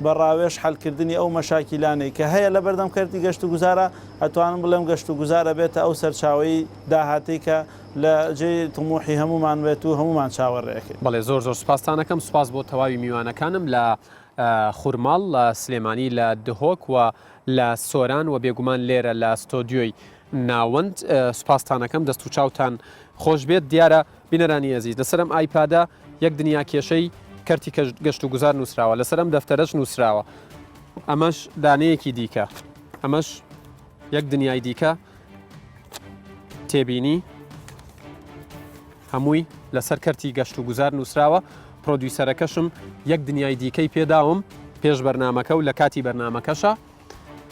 بە ڕاوێش حەلکردنی ئەو مەشاکیلانەی کە هەیە لە بەردەم کردی گەشت و گوزارە ئەتوانم بڵێم گەشت و گوزارە بێتە ئەو سەرچاوی داهاتی کە لە جێ تموحی هەمومان بێت و هەمومان چاوەڕێەکەی. بەڵێ زۆر سوپاسانەکەم سوپاس بۆ تەواوی میوانەکانم لە خورماڵ لە سلێمانی لە دهۆک و لە سۆران و بێگومان لێرە لە ستۆدیۆی ناوەند سوپاسانەکەم دەست و چاوتان خۆش بێت دیارە بینەرانی ئەزیز لەسەرم ئایپادا یەک دنیا کێشەی کەرتی گەشت و گوزار نووسراوە لەسەرم دەفتەرەش نووسراوە ئەمەش دانەیەکی دیکە ئەمەش یەک دنیای دیکە تێبینی هەمووی لەسەر کەرتی گەشت و گوزار نووسراوە پرۆدیوسەرەکەشم یەک دنیای دیکەی پێداوم پێش بەرنامەکە و لە کاتی بەرنامەکەشە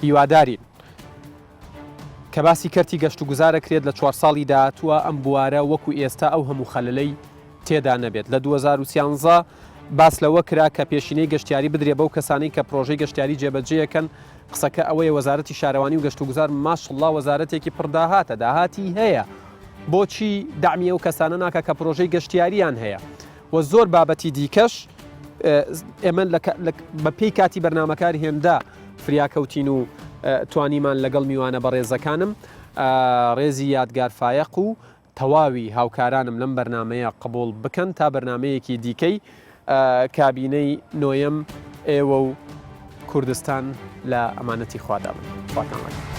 هیوادارین کە باسی کەرتی گەشت و گوزارەکرێت لە 4 ساڵی داهاتووە ئەم بوارە وەکو ئێستا ئەو هەموو خەلەلەی تێدا نەبێت لە 2013 باس لەوە کرا کە پێشینەی گەشتیاری بدرێ بەو کەسانی کە پرۆژەی گەشتیاری جێبەجێیەکەن قسەکە ئەوەیە وەزارەتی شارەوانی و گەشت و گوزار ماشڵڵا وەزارەتێکی پڕداهاتە داهاتی هەیە بۆچی دامی ئەو کەسانە ناکە کە پرۆژەی گەشتیاریان هەیە و زۆر بابەتی دیکەش ئێمە بە پێی کاتی بەرنامەکار هێندا فریاکەوتین و توانیمان لەگەڵ میوانە بە ڕێزەکانم ڕێزی یادگار فایق و تەواوی هاوکارانم لەم بەرنمەیە قبول بکەن تا بەرنمەیەکی دیکەی کابینەی نۆیەم ئێوە و کوردستان لە ئەمانەتی خوادا بن.